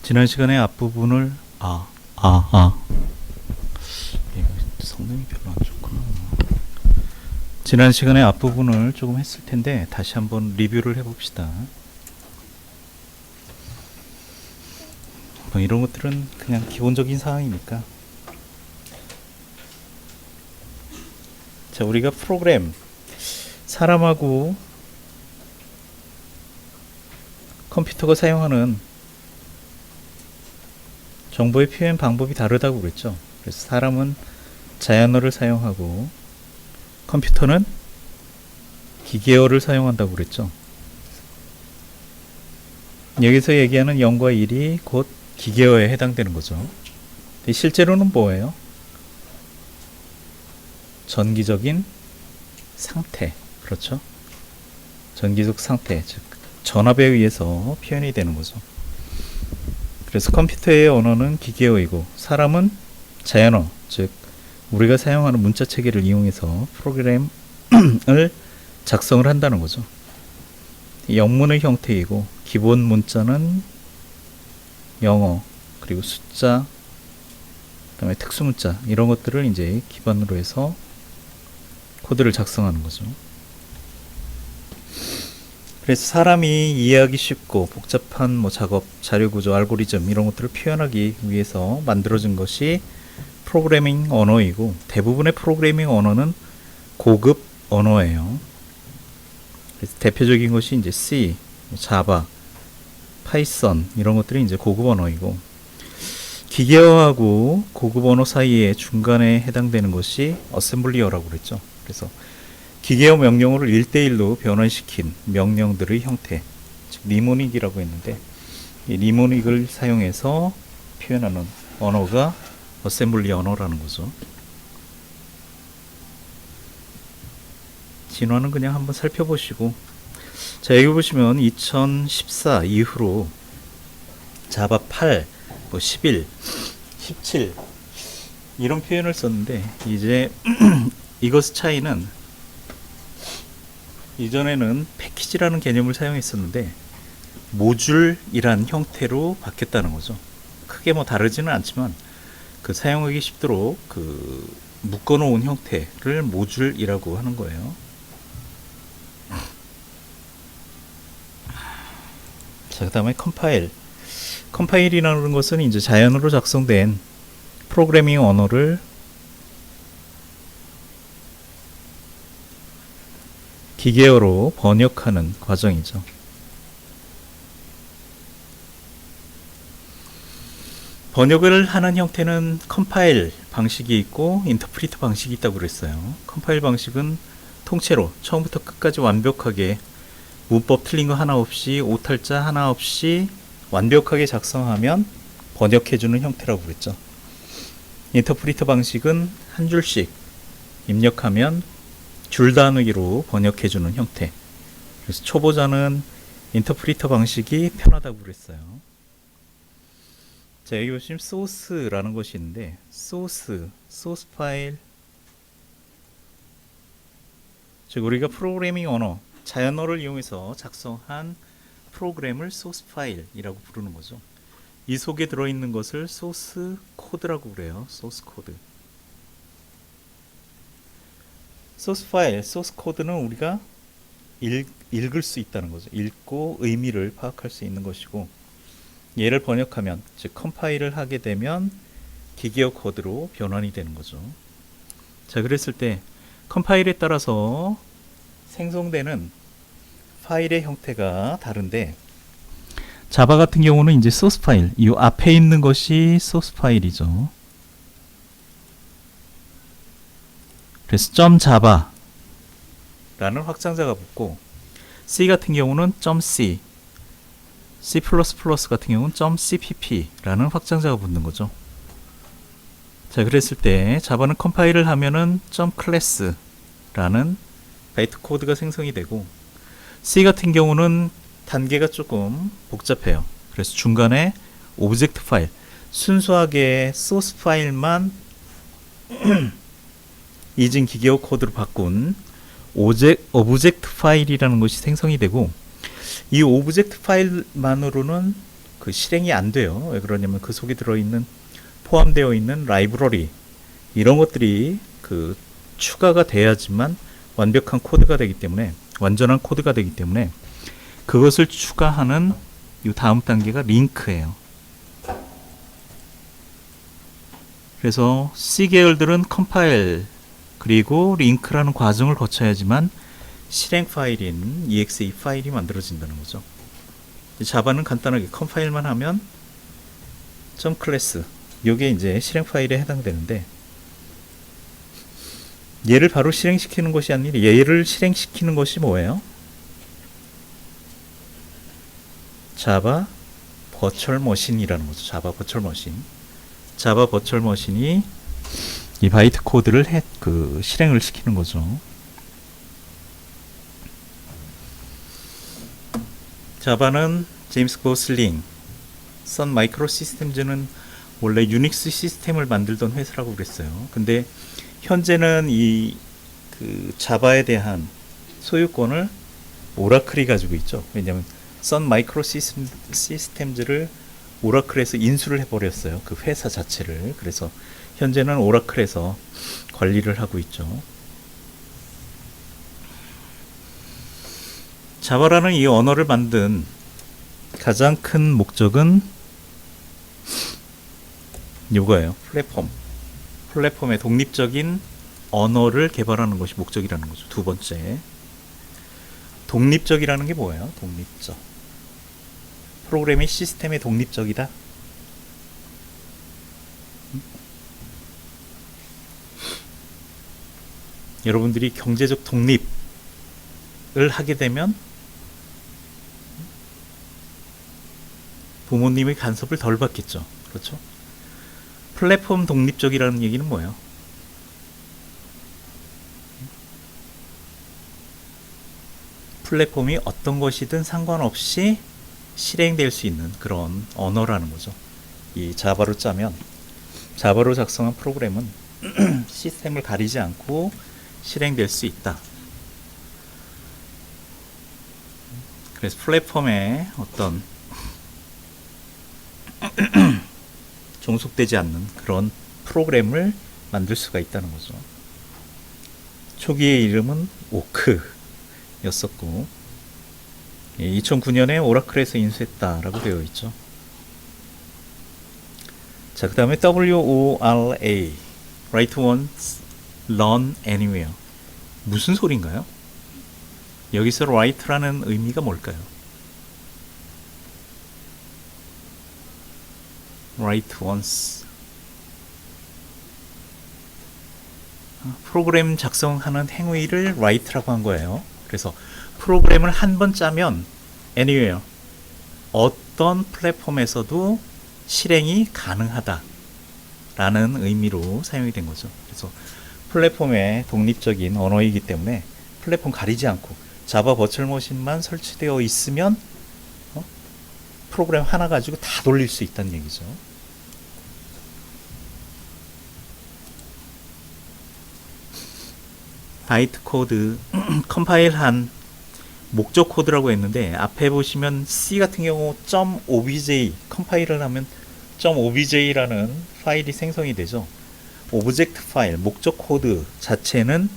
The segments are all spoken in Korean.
지난 시간에 앞부분을 아 이거 성능이 별로 안 좋구나. 지난 시간에 앞부분을 조금 했을 텐데 다시 한번 리뷰를 해봅시다. 뭐 이런 것들은 그냥 기본적인 사항이니까. 자, 우리가 프로그램, 사람하고 컴퓨터가 사용하는 정보의 표현 방법이 다르다고 그랬죠. 그래서 사람은 자연어를 사용하고 컴퓨터는 기계어를 사용한다고 그랬죠. 여기서 얘기하는 0과 1이 곧 기계어에 해당되는 거죠. 실제로는 뭐예요? 전기적인 상태, 그렇죠? 전기적 상태, 즉 전압에 의해서 표현이 되는 거죠. 그래서 컴퓨터의 언어는 기계어이고 사람은 자연어, 즉 우리가 사용하는 문자 체계를 이용해서 프로그램을 작성을 한다는 거죠. 영문의 형태이고 기본 문자는 영어, 그리고 숫자, 그다음에 특수문자 이런 것들을 이제 기반으로 해서 코드를 작성하는 거죠. 그래서 사람이 이해하기 쉽고 복잡한 뭐 작업, 자료구조, 알고리즘 이런 것들을 표현하기 위해서 만들어진 것이 프로그래밍 언어이고 대부분의 프로그래밍 언어는 고급 언어예요. 그래서 대표적인 것이 이제 C, 자바, 파이썬 이런 것들이 이제 고급 언어이고 기계어하고 고급 언어 사이에 중간에 해당되는 것이 어셈블리어라고 그랬죠. 그래서 기계어 명령어를 1대1로 변환시킨 명령들의 형태, 즉 니모닉이라고 했는데 이 니모닉을 사용해서 표현하는 언어가 어셈블리 언어라는 거죠. 진화는 그냥 한번 살펴보시고, 자 여기 보시면 2014 이후로 자바 8, 뭐 11, 17 이런 표현을 썼는데 이제 이것의 차이는 이전에는 패키지라는 개념을 사용했었는데 모듈이란 형태로 바뀌었다는 거죠. 크게 뭐 다르지는 않지만 그 사용하기 쉽도록 그 묶어놓은 형태를 모듈이라고 하는 거예요. 자, 그 다음에 컴파일. 컴파일이라는 것은 이제 자연어로 작성된 프로그래밍 언어를 기계어로 번역하는 과정이죠. 번역을 하는 형태는 컴파일 방식이 있고 인터프리터 방식이 있다고 그랬어요. 컴파일 방식은 통째로 처음부터 끝까지 완벽하게 문법 틀린 거 하나 없이 오탈자 하나 없이 완벽하게 작성하면 번역해주는 형태라고 그랬죠. 인터프리터 방식은 한 줄씩 입력하면 줄 단위로 번역해주는 형태. 그래서 초보자는 인터프리터 방식이 편하다고 그랬어요. 자, 여기 보시면 소스라는 것이 있는데 소스 파일, 즉 우리가 프로그래밍 언어, 자연어를 이용해서 작성한 프로그램을 소스 파일이라고 부르는 거죠. 이 속에 들어있는 것을 소스 코드라고 그래요. 소스 코드. 소스 파일, 소스 코드는 우리가 읽을 수 있다는 거죠. 읽고 의미를 파악할 수 있는 것이고 얘를 번역하면, 즉 컴파일을 하게 되면 기계어 코드로 변환이 되는 거죠. 자, 그랬을 때 컴파일에 따라서 생성되는 파일의 형태가 다른데 자바 같은 경우는 이제 소스 파일, 이 앞에 있는 것이 소스 파일이죠. 그래서 .java 라는 확장자가 붙고 C 같은 경우는 .c, C++ 같은 경우는 .cpp 라는 확장자가 붙는 거죠. 자, 그랬을 때 자바는 컴파일을 하면은 .class 라는 바이트 코드가 생성이 되고 C 같은 경우는 단계가 조금 복잡해요. 그래서 중간에 오브젝트 파일, 순수하게 소스 파일만 이진 기계어 코드로 바꾼 오브젝트 파일이라는 것이 생성이 되고 이 오브젝트 파일만으로는 그 실행이 안 돼요. 왜 그러냐면 그 속에 포함되어 있는 라이브러리 이런 것들이 그 추가가 돼야지만 완벽한 코드가 되기 때문에, 완전한 코드가 되기 때문에 그것을 추가하는 이 다음 단계가 링크예요. 그래서 C 계열들은 컴파일 그리고 링크라는 과정을 거쳐야지만 실행 파일인 exe 파일이 만들어진다는 거죠. 자바는 간단하게 컴파일만 하면 .class 요게 이제 실행 파일에 해당되는데, 얘를 바로 실행시키는 것이 아니라 얘를 실행시키는 것이 뭐예요? 자바 버추얼 머신이라는 거죠. 자바 버추얼 머신. 자바 버추얼 머신이 이 바이트 코드를 실행을 시키는 거죠. 자바는 제임스 고슬링, 선 마이크로 시스템즈는 원래 유닉스 시스템을 만들던 회사라고 그랬어요. 근데 현재는 자바에 대한 소유권을 오라클이 가지고 있죠. 왜냐하면 선 마이크로 시스템즈를 오라클에서 인수를 해버렸어요. 그 회사 자체를. 그래서 현재는 오라클에서 관리를 하고 있죠. 자바라는 이 언어를 만든 가장 큰 목적은 이거예요. 플랫폼의 독립적인 언어를 개발하는 것이 목적이라는 거죠. 두 번째, 독립적이라는 게 뭐예요? 독립적. 프로그램이 시스템에 독립적이다. 여러분들이 경제적 독립을 하게 되면 부모님의 간섭을 덜 받겠죠. 그렇죠? 플랫폼 독립적이라는 얘기는 뭐예요? 플랫폼이 어떤 것이든 상관없이 실행될 수 있는 그런 언어라는 거죠. 이 자바로 작성한 프로그램은 시스템을 가리지 않고 실행될 수 있다. 그래서 플랫폼에 어떤 종속되지 않는 그런 프로그램을 만들 수가 있다는 거죠. 초기의 이름은 오크였었고 2009년에 오라클에서 인수했다라고 되어 있죠. 자, 그 다음에 WORA Write Once, Run Anywhere. 무슨 소린가요? 여기서 write라는 의미가 뭘까요? write once. 프로그램 작성하는 행위를 write라고 한 거예요. 그래서 프로그램을 한 번 짜면 anywhere, 어떤 플랫폼에서도 실행이 가능하다 라는 의미로 사용이 된 거죠. 그래서 플랫폼의 독립적인 언어이기 때문에 플랫폼 가리지 않고 자바 버추얼 머신만 설치되어 있으면 프로그램 하나 가지고 다 돌릴 수 있다는 얘기죠. 바이트 코드 컴파일한 목적 코드라고 했는데, 앞에 보시면 C 같은 경우 .obj 컴파일을 하면 .obj라는 파일이 생성이 되죠. 오브젝트 파일, 목적 코드 자체는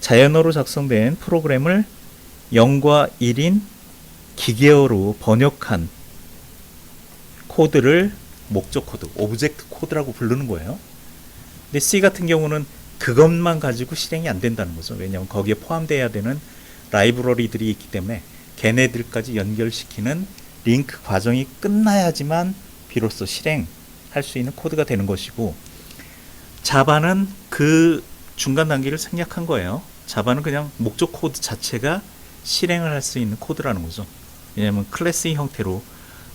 자연어로 작성된 프로그램을 0과 1인 기계어로 번역한 코드를 목적 코드, 오브젝트 코드라고 부르는 거예요. 근데 C 같은 경우는 그것만 가지고 실행이 안 된다는 거죠. 왜냐하면 거기에 포함되어야 되는 라이브러리들이 있기 때문에 걔네들까지 연결시키는 링크 과정이 끝나야지만 비로소 실행할 수 있는 코드가 되는 것이고, 자바는 그 중간 단계를 생략한 거예요. 자바는 그냥 목적 코드 자체가 실행을 할 수 있는 코드라는 거죠. 왜냐하면 클래스의 형태로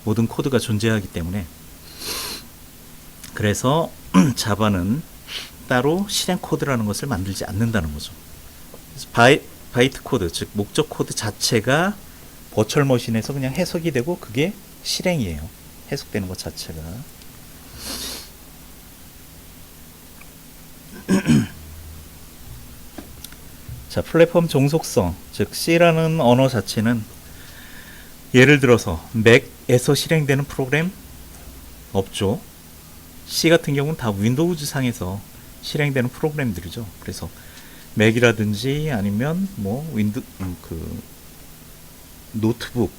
모든 코드가 존재하기 때문에. 그래서 자바는 따로 실행 코드라는 것을 만들지 않는다는 거죠. 바이트 코드, 즉 목적 코드 자체가 버추얼 머신에서 그냥 해석이 되고 그게 실행이에요. 해석되는 것 자체가. 자, 플랫폼 종속성, 즉 C라는 언어 자체는 예를 들어서 맥에서 실행되는 프로그램 없죠. C 같은 경우는 다 윈도우즈 상에서 실행되는 프로그램들이죠. 그래서 맥이라든지 아니면 뭐 윈도 그 노트북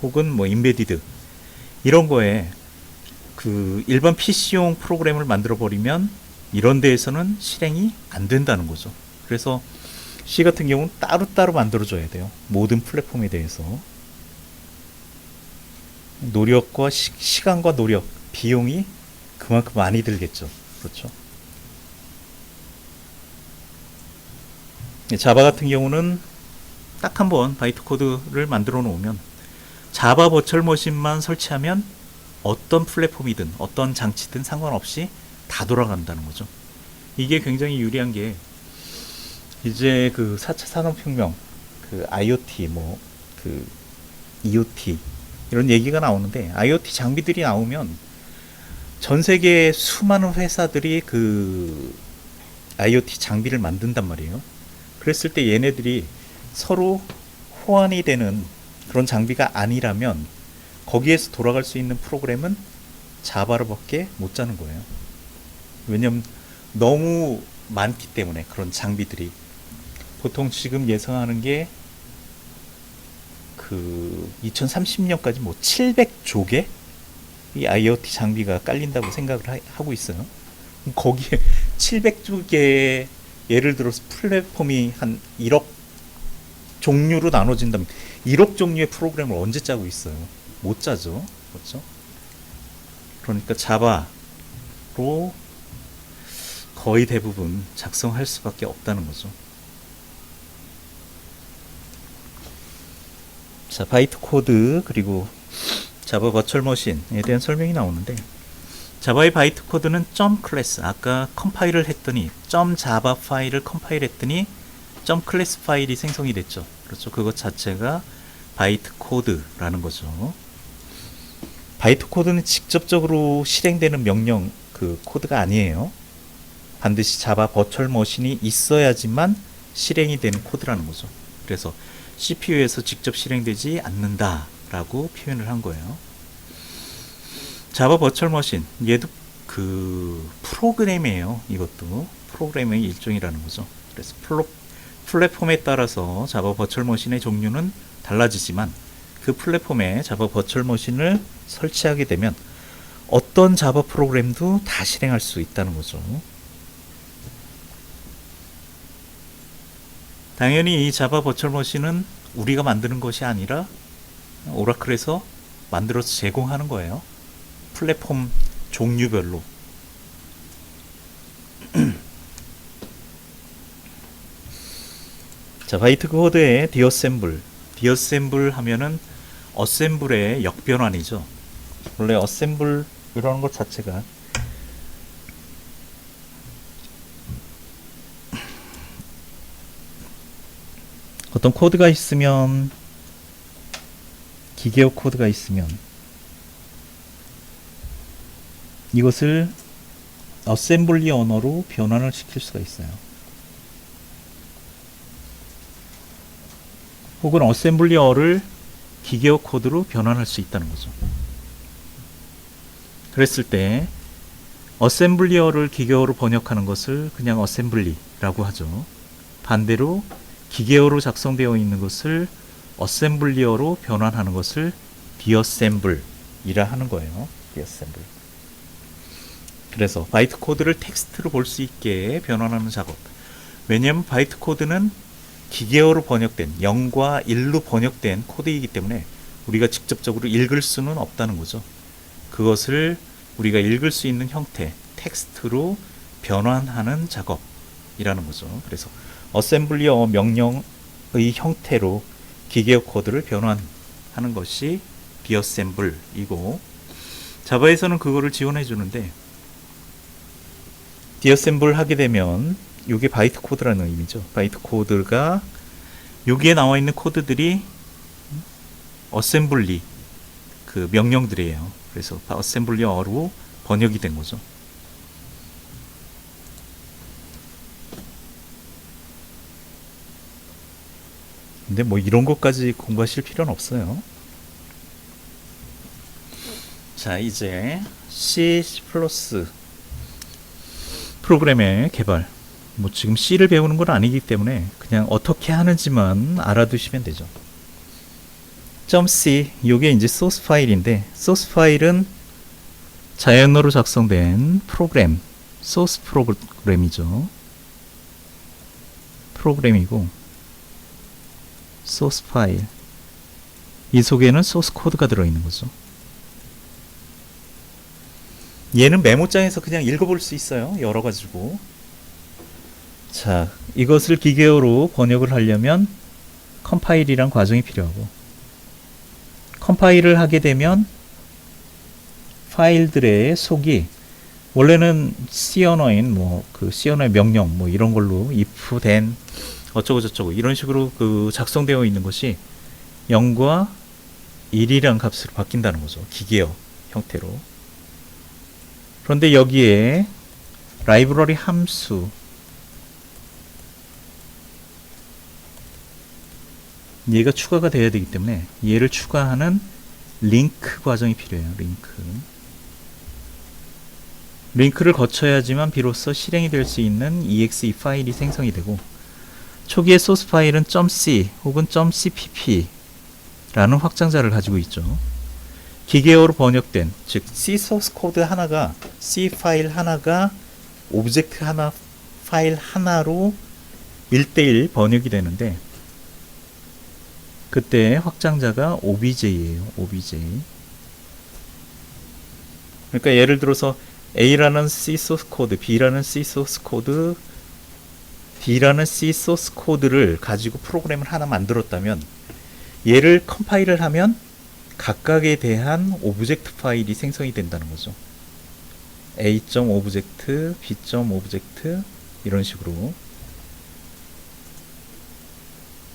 혹은 뭐 인베디드 이런 거에 그 일반 PC용 프로그램을 만들어 버리면 이런 데에서는 실행이 안 된다는 거죠. 그래서 C 같은 경우는 따로따로 만들어줘야 돼요. 모든 플랫폼에 대해서. 노력과 시간과 노력, 비용이 그만큼 많이 들겠죠. 그렇죠. 자바 같은 경우는 딱 한번 바이트 코드를 만들어 놓으면 자바 버추얼 머신만 설치하면 어떤 플랫폼이든 어떤 장치든 상관없이 다 돌아간다는 거죠. 이게 굉장히 유리한 게 이제 그 4차 산업혁명, 그 IoT, 뭐 그 EOT 이런 얘기가 나오는데 IoT 장비들이 나오면 전 세계 수많은 회사들이 그 IoT 장비를 만든단 말이에요. 그랬을 때 얘네들이 서로 호환이 되는 그런 장비가 아니라면 거기에서 돌아갈 수 있는 프로그램은 자바로밖에 못 짜는 거예요. 왜냐면 너무 많기 때문에 그런 장비들이 보통 지금 예상하는 게 그 2030년까지 뭐 700조 개 이 IoT 장비가 깔린다고 생각을 하고 있어요. 거기에 700조 개 예를 들어서 플랫폼이 한 1억 종류로 나눠진다면 1억 종류의 프로그램을 언제 짜고 있어요? 못 짜죠. 그렇죠? 그러니까 자바로 거의 대부분 작성할 수밖에 없다는 거죠. 자, 바이트 코드 그리고 자바 버추얼 머신에 대한 설명이 나오는데 자바의 바이트 코드는 .클래스 아까 컴파일을 했더니 .자바 파일을 컴파일 했더니 .클래스 파일이 생성이 됐죠. 그렇죠. 그것 자체가 바이트 코드라는 거죠. 바이트 코드는 직접적으로 실행되는 명령 그 코드가 아니에요. 반드시 자바 버추얼 머신이 있어야지만 실행이 되는 코드라는 거죠. 그래서 CPU에서 직접 실행되지 않는다라고 표현을 한 거예요. 자바 버추얼 머신 얘도 그 프로그램이에요. 이것도 프로그램의 일종이라는 거죠. 그래서 플랫폼에 따라서 자바 버추얼 머신의 종류는 달라지지만 그 플랫폼에 자바 버추얼 머신을 설치하게 되면 어떤 자바 프로그램도 다 실행할 수 있다는 거죠. 당연히 이 자바 버추얼 머신은 우리가 만드는 것이 아니라 오라클에서 만들어서 제공하는 거예요. 플랫폼 종류별로. 자, 바이트 코드의 디어셈블. 디어셈블 하면은 어셈블의 역변환이죠. 원래 어셈블 이라는 것 자체가 어떤 코드가 있으면 기계어 코드가 있으면 이것을 어셈블리 언어로 변환을 시킬 수가 있어요. 혹은 어셈블리어를 기계어 코드로 변환할 수 있다는 거죠. 그랬을 때 어셈블리어를 기계어로 번역하는 것을 그냥 어셈블리라고 하죠. 반대로 기계어로 작성되어 있는 것을 어셈블리어로 변환하는 것을 디어셈블이라 하는 거예요. 디어셈블. 그래서 바이트 코드를 텍스트로 볼 수 있게 변환하는 작업. 왜냐하면 바이트 코드는 기계어로 번역된 0과 1로 번역된 코드이기 때문에 우리가 직접적으로 읽을 수는 없다는 거죠. 그것을 우리가 읽을 수 있는 형태, 텍스트로 변환하는 작업이라는 거죠. 그래서 어셈블리어 명령의 형태로 기계어 코드를 변환하는 것이 디어셈블이고 자바에서는 그거를 지원해 주는데 디어셈블 하게 되면 이게 바이트 코드라는 의미죠. 바이트 코드가 여기에 나와 있는 코드들이 어셈블리 그 명령들이에요. 그래서 어셈블리어로 번역이 된 거죠. 근데 뭐 이런 것까지 공부하실 필요는 없어요. 자, 이제 C++ 프로그램의 개발. 뭐 지금 C를 배우는 건 아니기 때문에 그냥 어떻게 하는지만 알아두시면 되죠. .c 요게 이제 소스 파일인데, 소스 파일은 자연어로 작성된 프로그램, 소스 프로그램이죠. 프로그램이고, 소스 파일, 이 속에는 소스 코드가 들어있는 거죠. 얘는 메모장에서 그냥 읽어볼 수 있어요. 열어가지고. 자, 이것을 기계어로 번역을 하려면 컴파일이란 과정이 필요하고, 컴파일을 하게 되면 파일들의 속이 원래는 C 언어인 그 C 언어의 명령 이런 걸로 if then 어쩌고 저쩌고 이런 식으로 그 작성되어 있는 것이 0과 1이란 값으로 바뀐다는 거죠. 기계어 형태로. 그런데 여기에 라이브러리 함수, 얘가 추가가 되어야 되기 때문에 얘를 추가하는 링크 과정이 필요해요. 링크를 거쳐야지만 비로소 실행이 될 수 있는 exe 파일이 생성이 되고, 초기의 소스 파일은 .c 혹은 .cpp 라는 확장자를 가지고 있죠. 기계어로 번역된, 즉 C 소스 코드 하나가, C 파일 하나가 오브젝트 하나, 파일 하나로 1대1 번역이 되는데, 그때 확장자가 obj예요. obj. 그러니까 예를 들어서 A라는 C 소스 코드, B라는 C 소스 코드, D라는 C 소스 코드를 가지고 프로그램을 하나 만들었다면, 얘를 컴파일을 하면 각각에 대한 오브젝트 파일이 생성이 된다는 거죠. A.오브젝트, B.오브젝트 이런 식으로.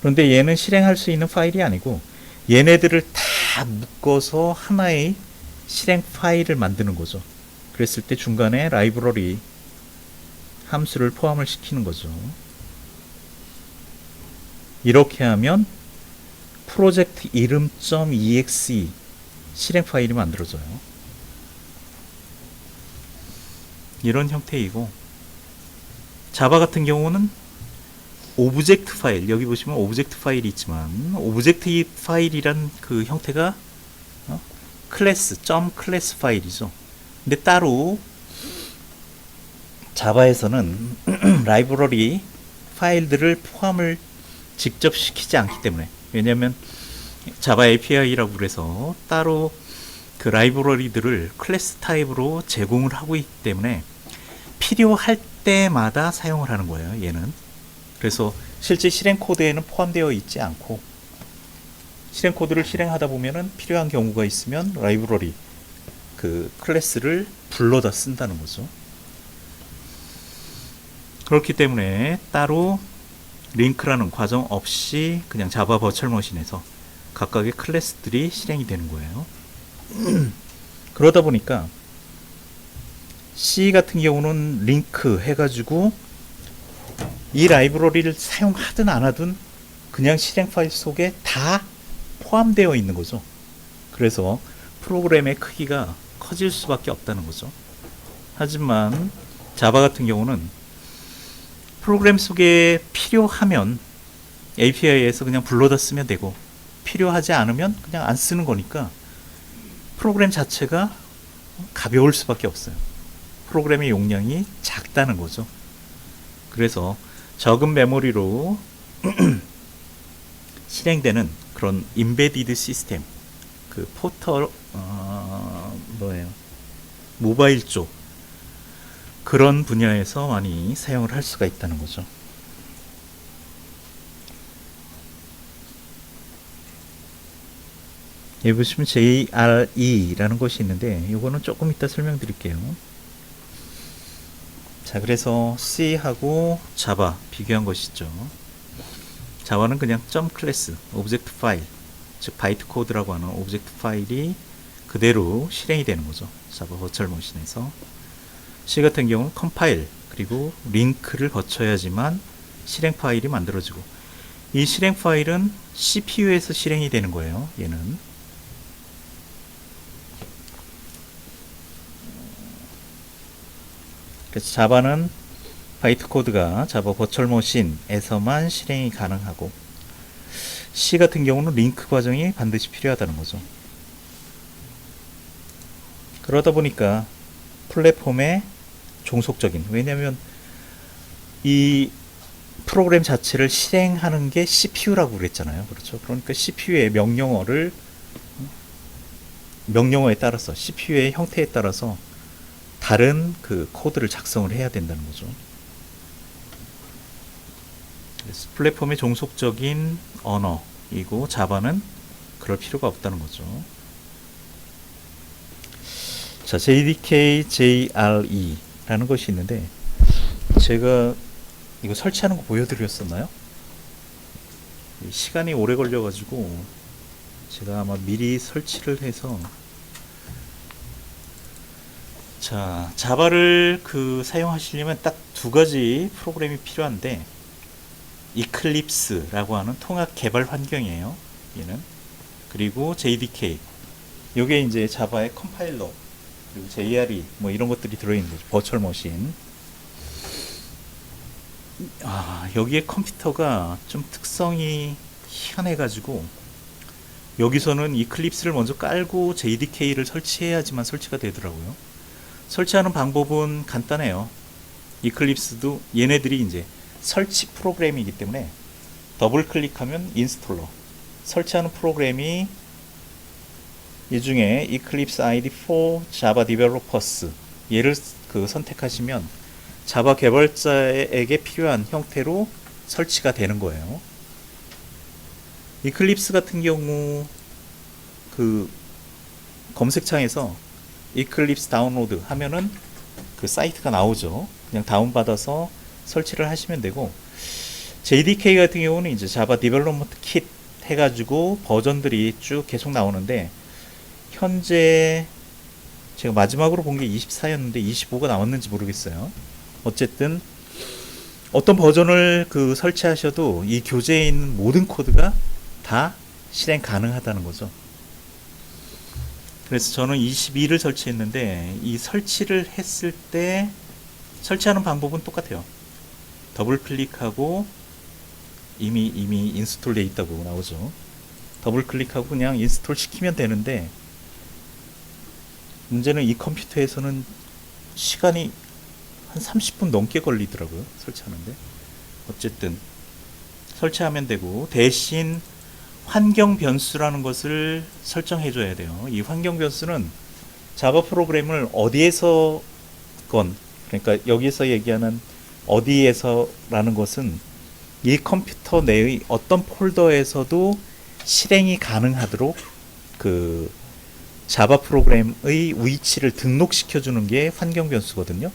그런데 얘는 실행할 수 있는 파일이 아니고 얘네들을 다 묶어서 하나의 실행 파일을 만드는 거죠. 그랬을 때 중간에 라이브러리 함수를 포함을 시키는 거죠. 이렇게 하면 프로젝트 이름 .exe 실행 파일이 만들어져요. 이런 형태이고, 자바 같은 경우는 오브젝트 파일, 여기 보시면 오브젝트 파일이 있지만 오브젝트 파일이란 그 형태가 클래스, .클래스 파일이죠. 근데 따로 자바에서는 라이브러리 파일들을 포함을 직접 시키지 않기 때문에, 왜냐하면 자바 API라고 그래서 따로 그 라이브러리들을 클래스 타입으로 제공을 하고 있기 때문에 필요할 때마다 사용을 하는 거예요, 얘는. 그래서 실제 실행 코드에는 포함되어 있지 않고, 실행 코드를 실행하다 보면은 필요한 경우가 있으면 라이브러리 그 클래스를 불러다 쓴다는 거죠. 그렇기 때문에 따로 링크라는 과정 없이 그냥 자바 버추얼 머신에서 각각의 클래스들이 실행이 되는 거예요. 그러다 보니까 C 같은 경우는 링크 해가지고 이 라이브러리를 사용하든 안 하든 그냥 실행 파일 속에 다 포함되어 있는 거죠. 그래서 프로그램의 크기가 커질 수밖에 없다는 거죠. 하지만 자바 같은 경우는 프로그램 속에 필요하면 API에서 그냥 불러다 쓰면 되고, 필요하지 않으면 그냥 안 쓰는 거니까 프로그램 자체가 가벼울 수밖에 없어요. 프로그램의 용량이 작다는 거죠. 그래서 적은 메모리로 실행되는 그런 임베디드 시스템, 그 포털 모바일 쪽 그런 분야에서 많이 사용을 할 수가 있다는 거죠. 여기 보시면 JRE라는 것이 있는데 이거는 조금 이따 설명드릴게요. 자, 그래서 C하고 자바 비교한 것이죠. 자바는 그냥 .클래스, 오브젝트 파일, 즉 바이트 코드라고 하는 오브젝트 파일이 그대로 실행이 되는 거죠. 자바 버추얼 머신에서. C 같은 경우는 컴파일 그리고 링크를 거쳐야지만 실행 파일이 만들어지고, 이 실행 파일은 CPU에서 실행이 되는 거예요. 얘는 그래서 자바는 바이트 코드가 자바 버추얼 머신에서만 실행이 가능하고 C 같은 경우는 링크 과정이 반드시 필요하다는 거죠. 그러다 보니까 플랫폼의 종속적인, 왜냐하면 이 프로그램 자체를 실행하는 게 CPU라고 그랬잖아요. 그렇죠. 그러니까 CPU의 명령어에 따라서 CPU의 형태에 따라서 다른 그 코드를 작성을 해야 된다는 거죠. 그래서 플랫폼의 종속적인 언어이고 자바는 그럴 필요가 없다는 거죠. 자, JDK, JRE라는 것이 있는데 제가 이거 설치하는 거 보여드렸었나요? 시간이 오래 걸려가지고 제가 아마 미리 설치를 해서 자, 자바를 사용하시려면 딱 두 가지 프로그램이 필요한데 이클립스라고 하는 통합 개발 환경이에요. 얘는 그리고 JDK 요게 이제 자바의 컴파일러 그리고 JRE 뭐 이런 것들이 들어있는 거죠. 버추얼 머신. 여기에 컴퓨터가 좀 특성이 희한해가지고 여기서는 이클립스를 먼저 깔고 JDK를 설치해야지만 설치가 되더라고요. 설치하는 방법은 간단해요. 이클립스도 얘네들이 이제 설치 프로그램이기 때문에 더블 클릭하면 인스톨러, 설치하는 프로그램이 이 중에 Eclipse IDE for Java Developers 얘를 선택하시면 자바 개발자에게 필요한 형태로 설치가 되는 거예요. 이클립스 같은 경우 검색창에서 이클립스 다운로드 하면은 그 사이트가 나오죠. 그냥 다운받아서 설치를 하시면 되고, JDK 같은 경우는 이제 자바 디벨롭먼트 킷 해가지고 버전들이 쭉 계속 나오는데 현재 제가 마지막으로 본 게 24였는데 25가 나왔는지 모르겠어요. 어쨌든 어떤 버전을 설치하셔도 이 교재에 있는 모든 코드가 다 실행 가능하다는 거죠. 그래서 저는 22를 설치했는데 이 설치를 했을 때 설치하는 방법은 똑같아요. 더블 클릭하고 이미 인스톨 돼 있다고 나오죠. 더블 클릭하고 그냥 인스톨 시키면 되는데 문제는 이 컴퓨터에서는 시간이 한 30분 넘게 걸리더라고요. 설치하는데. 어쨌든 설치하면 되고, 대신 환경 변수라는 것을 설정해 줘야 돼요. 이 환경 변수는 자바 프로그램을 어디에서 그러니까 여기서 얘기하는 어디에서라는 것은 이 컴퓨터 내의 어떤 폴더에서도 실행이 가능하도록 자바 프로그램의 위치를 등록시켜 주는 게 환경 변수거든요.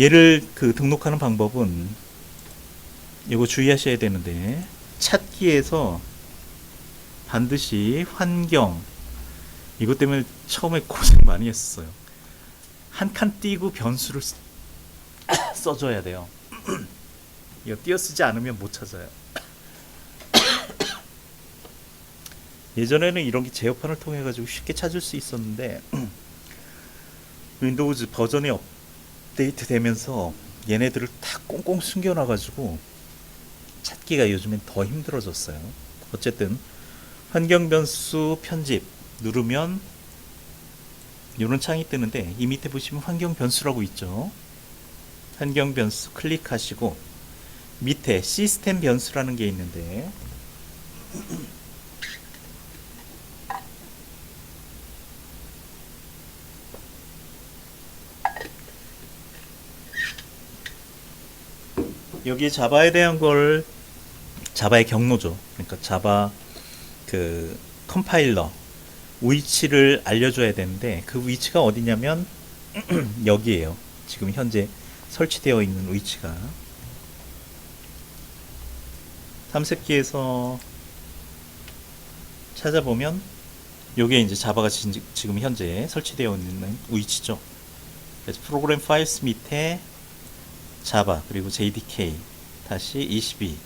얘를 등록하는 방법은 이거 주의하셔야 되는데, 찾기에서 반드시 환경, 이것 때문에 처음에 고생 많이 했었어요. 한 칸 띄고 변수를 써줘야 돼요. 이거 띄어쓰지 않으면 못 찾아요. 예전에는 이런 게 제어판을 통해 가지고 쉽게 찾을 수 있었는데 윈도우즈 버전이 업데이트 되면서 얘네들을 다 꽁꽁 숨겨놔 가지고 찾기가 요즘엔 더 힘들어졌어요. 어쨌든 환경 변수 편집 누르면 이런 창이 뜨는데, 이 밑에 보시면 환경 변수라고 있죠. 환경 변수 클릭하시고 밑에 시스템 변수라는 게 있는데 여기 자바에 대한 걸, 자바의 경로죠. 그러니까 자바 컴파일러 위치를 알려줘야 되는데, 그 위치가 어디냐면 여기에요. 지금 현재 설치되어 있는 위치가 탐색기에서 찾아보면 요게 이제 자바가 지금 현재 설치되어 있는 위치죠. 그래서 프로그램 파일스 밑에 자바 그리고 JDK 다시 22,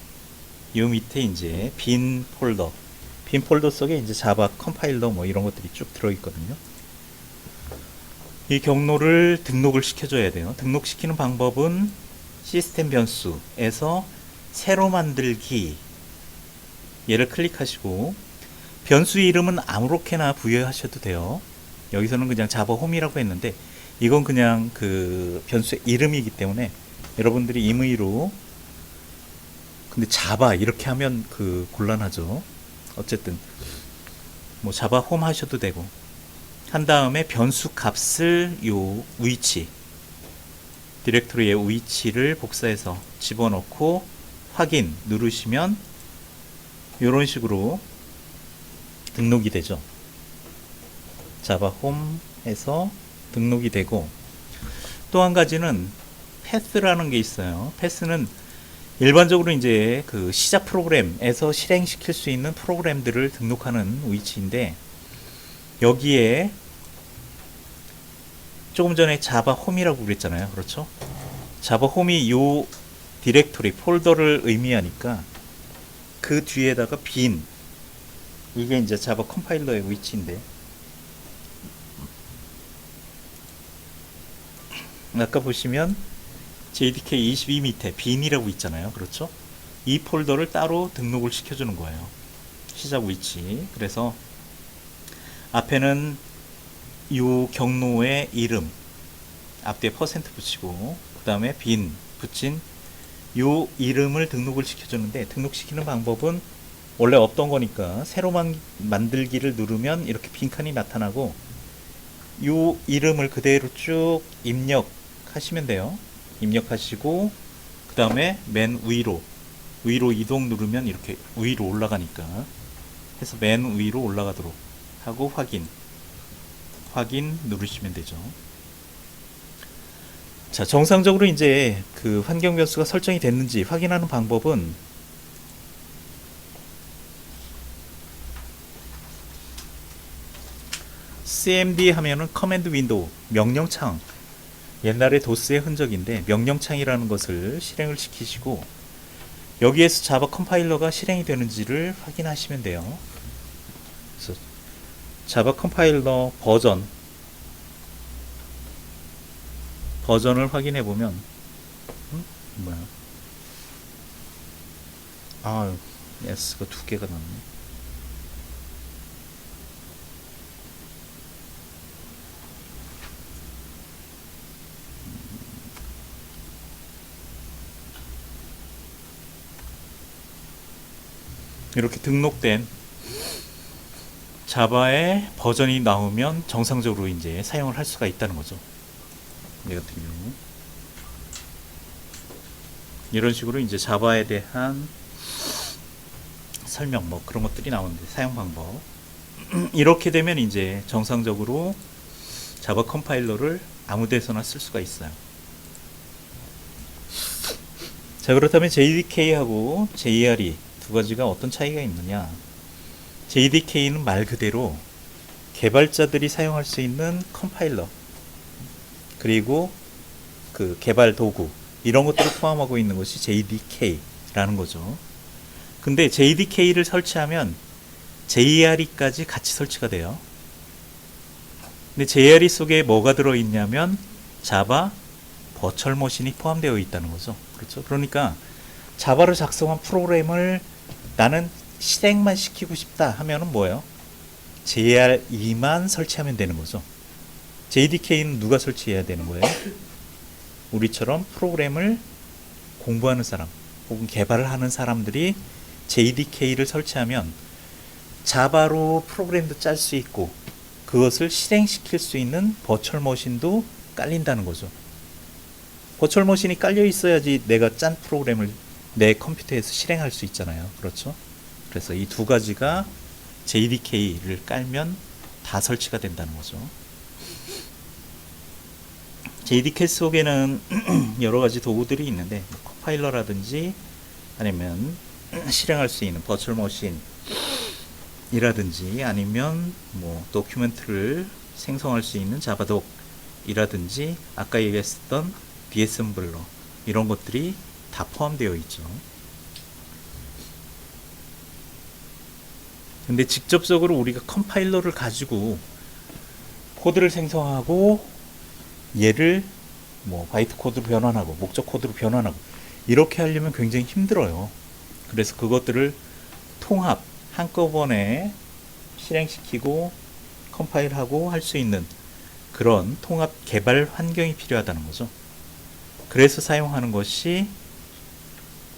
요 밑에 이제 빈 폴더 속에 이제 자바 컴파일러 뭐 이런 것들이 쭉 들어 있거든요. 이 경로를 등록을 시켜줘야 돼요. 등록시키는 방법은 시스템 변수에서 새로 만들기 얘를 클릭하시고 변수 이름은 아무렇게나 부여하셔도 돼요. 여기서는 그냥 자바 홈이라고 했는데 이건 그냥 그 변수의 이름이기 때문에 여러분들이 임의로 근데 자바 이렇게 하면 그 곤란하죠. 어쨌든 뭐 자바 홈 하셔도 되고 한 다음에 변수 값을 요 위치 디렉토리의 위치를 복사해서 집어넣고 확인 누르시면 이런 식으로 등록이 되죠. 자바 홈에서 등록이 되고 또 한 가지는 패스라는 게 있어요. 패스는 일반적으로 이제 그 시작 프로그램에서 실행시킬 수 있는 프로그램들을 등록하는 위치인데 여기에 조금 전에 자바 홈이라고 그랬잖아요. 그렇죠? 자바 홈이 요 디렉토리 폴더를 의미하니까 그 뒤에다가 빈 이게 이제 자바 컴파일러의 위치인데 아까 보시면 JDK 22 밑에 빈이라고 있잖아요. 그렇죠? 이 폴더를 따로 등록을 시켜주는 거예요. 시작 위치. 그래서 앞에는 이 경로의 이름 앞뒤에 퍼센트 붙이고 그 다음에 빈 붙인 이 이름을 등록을 시켜주는데 등록시키는 방법은 원래 없던 거니까 새로만 만들기를 누르면 이렇게 빈칸이 나타나고 이 이름을 그대로 쭉 입력하시면 돼요. 입력하시고 그 다음에 맨 위로 이동 누르면 이렇게 위로 올라가니까 해서 맨 위로 올라가도록 하고 확인 누르시면 되죠. 자, 정상적으로 이제 그 환경 변수가 설정이 됐는지 확인하는 방법은 cmd 하면은 커맨드 윈도우 명령창 옛날에 도스의 흔적인데 명령창이라는 것을 실행을 시키시고 여기에서 자바 컴파일러가 실행이 되는지를 확인하시면 돼요. 그래서 자바 컴파일러 버전을 확인해 보면 뭐야? 아, S가 두 개가 났네. 이렇게 등록된 자바의 버전이 나오면 정상적으로 이제 사용을 할 수가 있다는 거죠. 이 같은 경우 이런 식으로 이제 자바에 대한 설명 뭐 그런 것들이 나오는데 사용 방법 이렇게 되면 이제 정상적으로 자바 컴파일러를 아무 데서나 쓸 수가 있어요. 자, 그렇다면 JDK하고 JRE 두 가지가 어떤 차이가 있느냐? JDK는 말 그대로 개발자들이 사용할 수 있는 컴파일러 그리고 그 개발 도구 이런 것들을 포함하고 있는 것이 JDK라는 거죠. 근데 JDK를 설치하면 JRE까지 같이 설치가 돼요. 근데 JRE 속에 뭐가 들어있냐면 자바 버추얼 머신이 포함되어 있다는 거죠. 그렇죠? 그러니까 자바로 작성한 프로그램을 나는 실행만 시키고 싶다 하면은 뭐예요? JRE만 설치하면 되는 거죠. JDK는 누가 설치해야 되는 거예요? 우리처럼 프로그램을 공부하는 사람 혹은 개발을 하는 사람들이 JDK를 설치하면 자바로 프로그램도 짤 수 있고 그것을 실행시킬 수 있는 버추얼 머신도 깔린다는 거죠. 버추얼 머신이 깔려 있어야지 내가 짠 프로그램을 내 컴퓨터에서 실행할 수 있잖아요. 그렇죠? 그래서 이 두 가지가 JDK를 깔면 다 설치가 된다는 거죠. JDK 속에는 여러 가지 도구들이 있는데 컴파일러라든지 아니면 실행할 수 있는 버추얼 머신이라든지 아니면 뭐 도큐멘트를 생성할 수 있는 자바독이라든지 아까 얘기했었던 디애셈블러 이런 것들이 다 포함되어 있죠. 근데 직접적으로 우리가 컴파일러를 가지고 코드를 생성하고 얘를 뭐 바이트 코드로 변환하고 목적 코드로 변환하고 이렇게 하려면 굉장히 힘들어요. 그래서 그것들을 통합 한꺼번에 실행시키고 컴파일하고 할 수 있는 그런 통합 개발 환경이 필요하다는 거죠. 그래서 사용하는 것이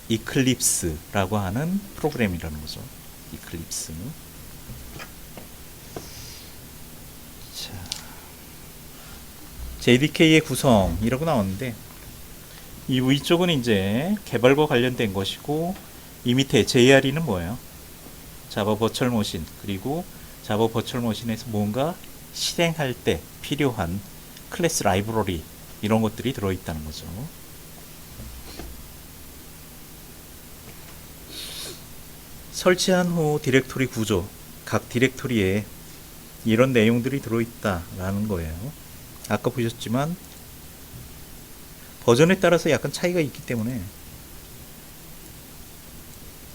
이클립스라고 하는 프로그램이라는 거죠. 이클립스. 자, JDK의 구성이라고 나왔는데 이 위쪽은 이제 개발과 관련된 것이고 이 밑에 JRE는 뭐예요? 자바 버추얼 머신, 그리고 자바 버추얼 머신에서 뭔가 실행할 때 필요한 클래스 라이브러리 이런 것들이 들어있다는 거죠. 설치한 후 디렉토리 구조, 각 디렉토리에 이런 내용들이 들어있다라는 거예요. 아까 보셨지만 버전에 따라서 약간 차이가 있기 때문에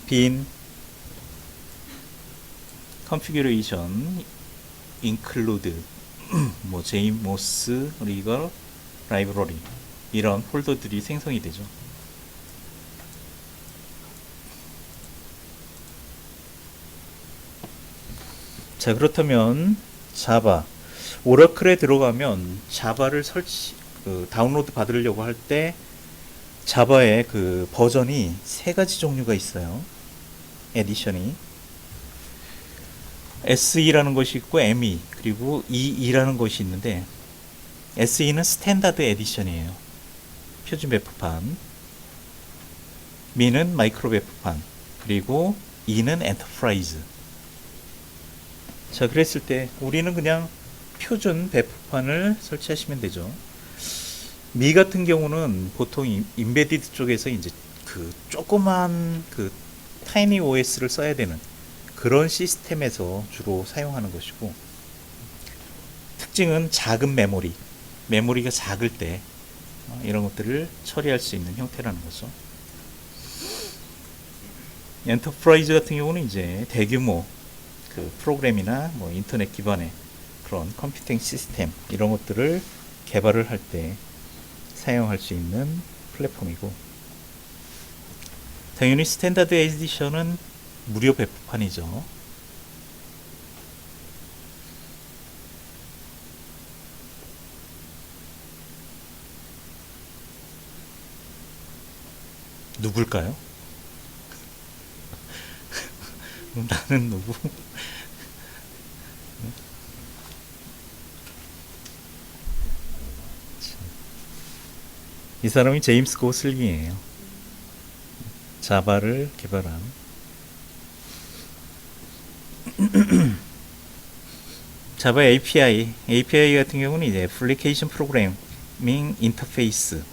bin configuration include 뭐 jmos legal library 이런 폴더들이 생성이 되죠. 자, 그렇다면 자바 오라클에 들어가면 자바를 다운로드 받으려고 할 때 자바의 그 버전이 세 가지 종류가 있어요. 에디션이 SE라는 것이 있고 ME 그리고 EE라는 것이 있는데 SE는 스탠다드 에디션이에요. 표준 배포판. MI는 마이크로 배포판. 그리고 E는 엔터프라이즈. 자, 그랬을 때 우리는 그냥 표준 배포판을 설치하시면 되죠. 미 같은 경우는 보통 인베디드 쪽에서 이제 그 조그만 그 타이니 OS를 써야 되는 그런 시스템에서 주로 사용하는 것이고, 특징은 작은 메모리가 작을 때 이런 것들을 처리할 수 있는 형태라는 거죠. 엔터프라이즈 같은 경우는 이제 대규모 그 프로그램이나 뭐 인터넷 기반의 그런 컴퓨팅 시스템 이런 것들을 개발을 할 때 사용할 수 있는 플랫폼이고, 당연히 스탠다드 에디션은 무료 배포판이죠. 누굴까요? 나는 누구? 이 사람이 제임스 고슬링이에요. 자바를 개발한. 자바 API 같은 경우는 이제 애플리케이션 프로그래밍 인터페이스.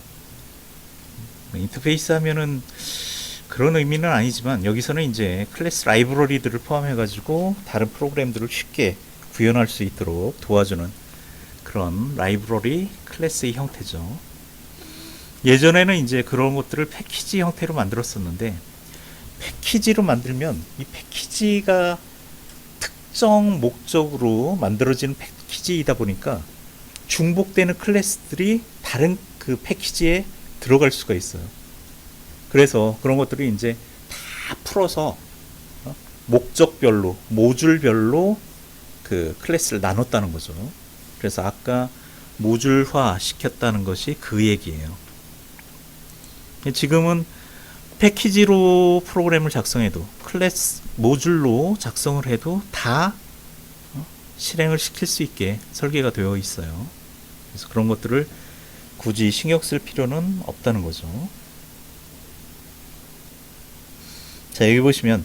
인터페이스 하면은 그런 의미는 아니지만 여기서는 이제 클래스 라이브러리들을 포함해가지고 다른 프로그램들을 쉽게 구현할 수 있도록 도와주는 그런 라이브러리 클래스의 형태죠. 예전에는 이제 그런 것들을 패키지 형태로 만들었었는데, 패키지로 만들면 이 패키지가 특정 목적으로 만들어지는 패키지이다 보니까 중복되는 클래스들이 다른 그 패키지에 들어갈 수가 있어요. 그래서 그런 것들이 이제 다 풀어서 목적별로, 모듈별로 그 클래스를 나눴다는 거죠. 그래서 아까 모듈화 시켰다는 것이 그 얘기예요. 지금은 패키지로 프로그램을 작성해도, 클래스 모듈로 작성을 해도 다 실행을 시킬 수 있게 설계가 되어 있어요. 그래서 그런 것들을 굳이 신경 쓸 필요는 없다는 거죠. 자, 여기 보시면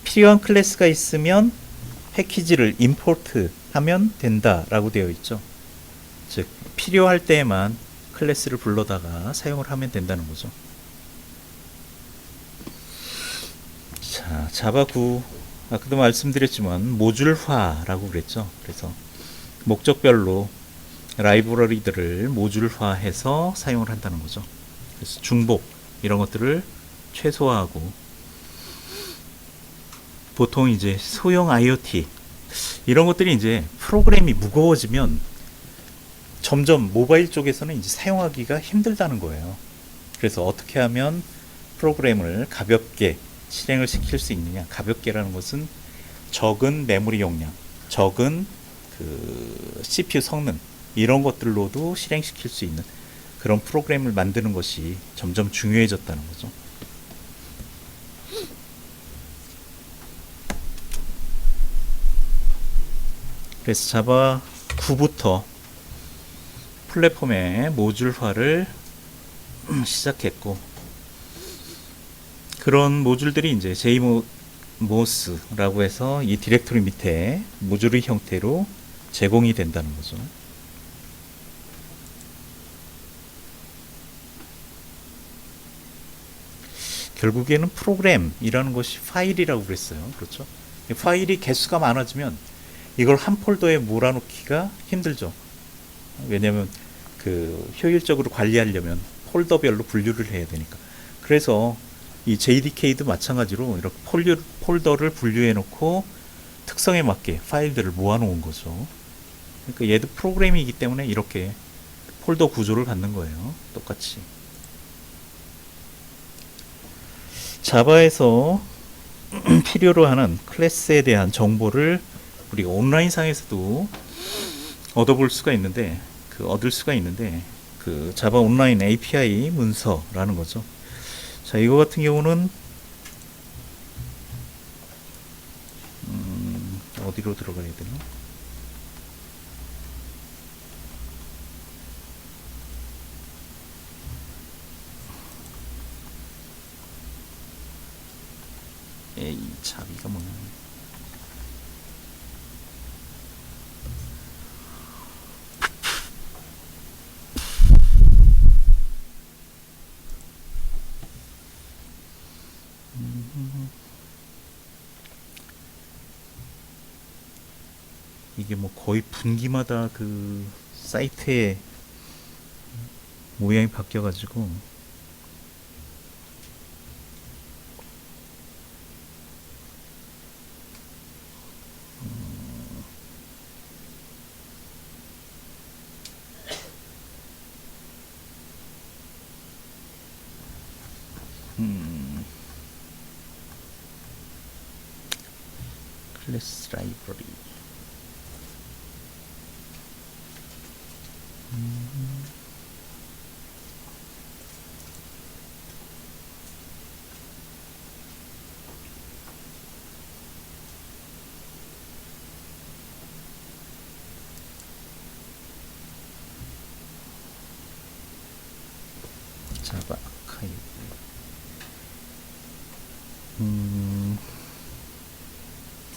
필요한 클래스가 있으면 패키지를 임포트 하면 된다라고 되어 있죠. 즉 필요할 때에만 클래스를 불러다가 사용을 하면 된다는 거죠. 자, 자바 9 아까도 말씀드렸지만 모듈화라고 그랬죠. 그래서 목적별로 라이브러리들을 모듈화해서 사용을 한다는 거죠. 그래서 중복 이런 것들을 최소화하고, 보통 이제 소형 IoT 이런 것들이 이제 프로그램이 무거워지면 점점 모바일 쪽에서는 이제 사용하기가 힘들다는 거예요. 그래서 어떻게 하면 프로그램을 가볍게 실행을 시킬 수 있느냐. 가볍게라는 것은 적은 메모리 용량, 적은 그 CPU 성능 이런 것들로도 실행시킬 수 있는 그런 프로그램을 만드는 것이 점점 중요해졌다는 거죠. 그래서 자바 9부터 플랫폼의 모듈화를 시작했고, 그런 모듈들이 이제 JMOS라고 해서 이 디렉토리 밑에 모듈의 형태로 제공이 된다는 거죠. 결국에는 프로그램이라는 것이 파일이라고 그랬어요. 그렇죠? 파일이 개수가 많아지면 이걸 한 폴더에 몰아놓기가 힘들죠. 왜냐하면 그 효율적으로 관리하려면 폴더별로 분류를 해야 되니까. 그래서 이 JDK도 마찬가지로 이렇게 폴더를 분류해 놓고 특성에 맞게 파일들을 모아 놓은 거죠. 그러니까 얘도 프로그램이기 때문에 이렇게 폴더 구조를 갖는 거예요. 똑같이. 자바에서 필요로 하는 클래스에 대한 정보를 우리가 온라인상에서도 얻을 수가 있는데 그 자바 온라인 API 문서라는 거죠. 자, 이거 같은 경우는 어디로 들어가야 되나? 에이, 자비가 뭐냐? 이게 뭐 거의 분기마다 그 사이트의 모양이 바뀌어가지고 클래스 라이브러리 자바 아카이브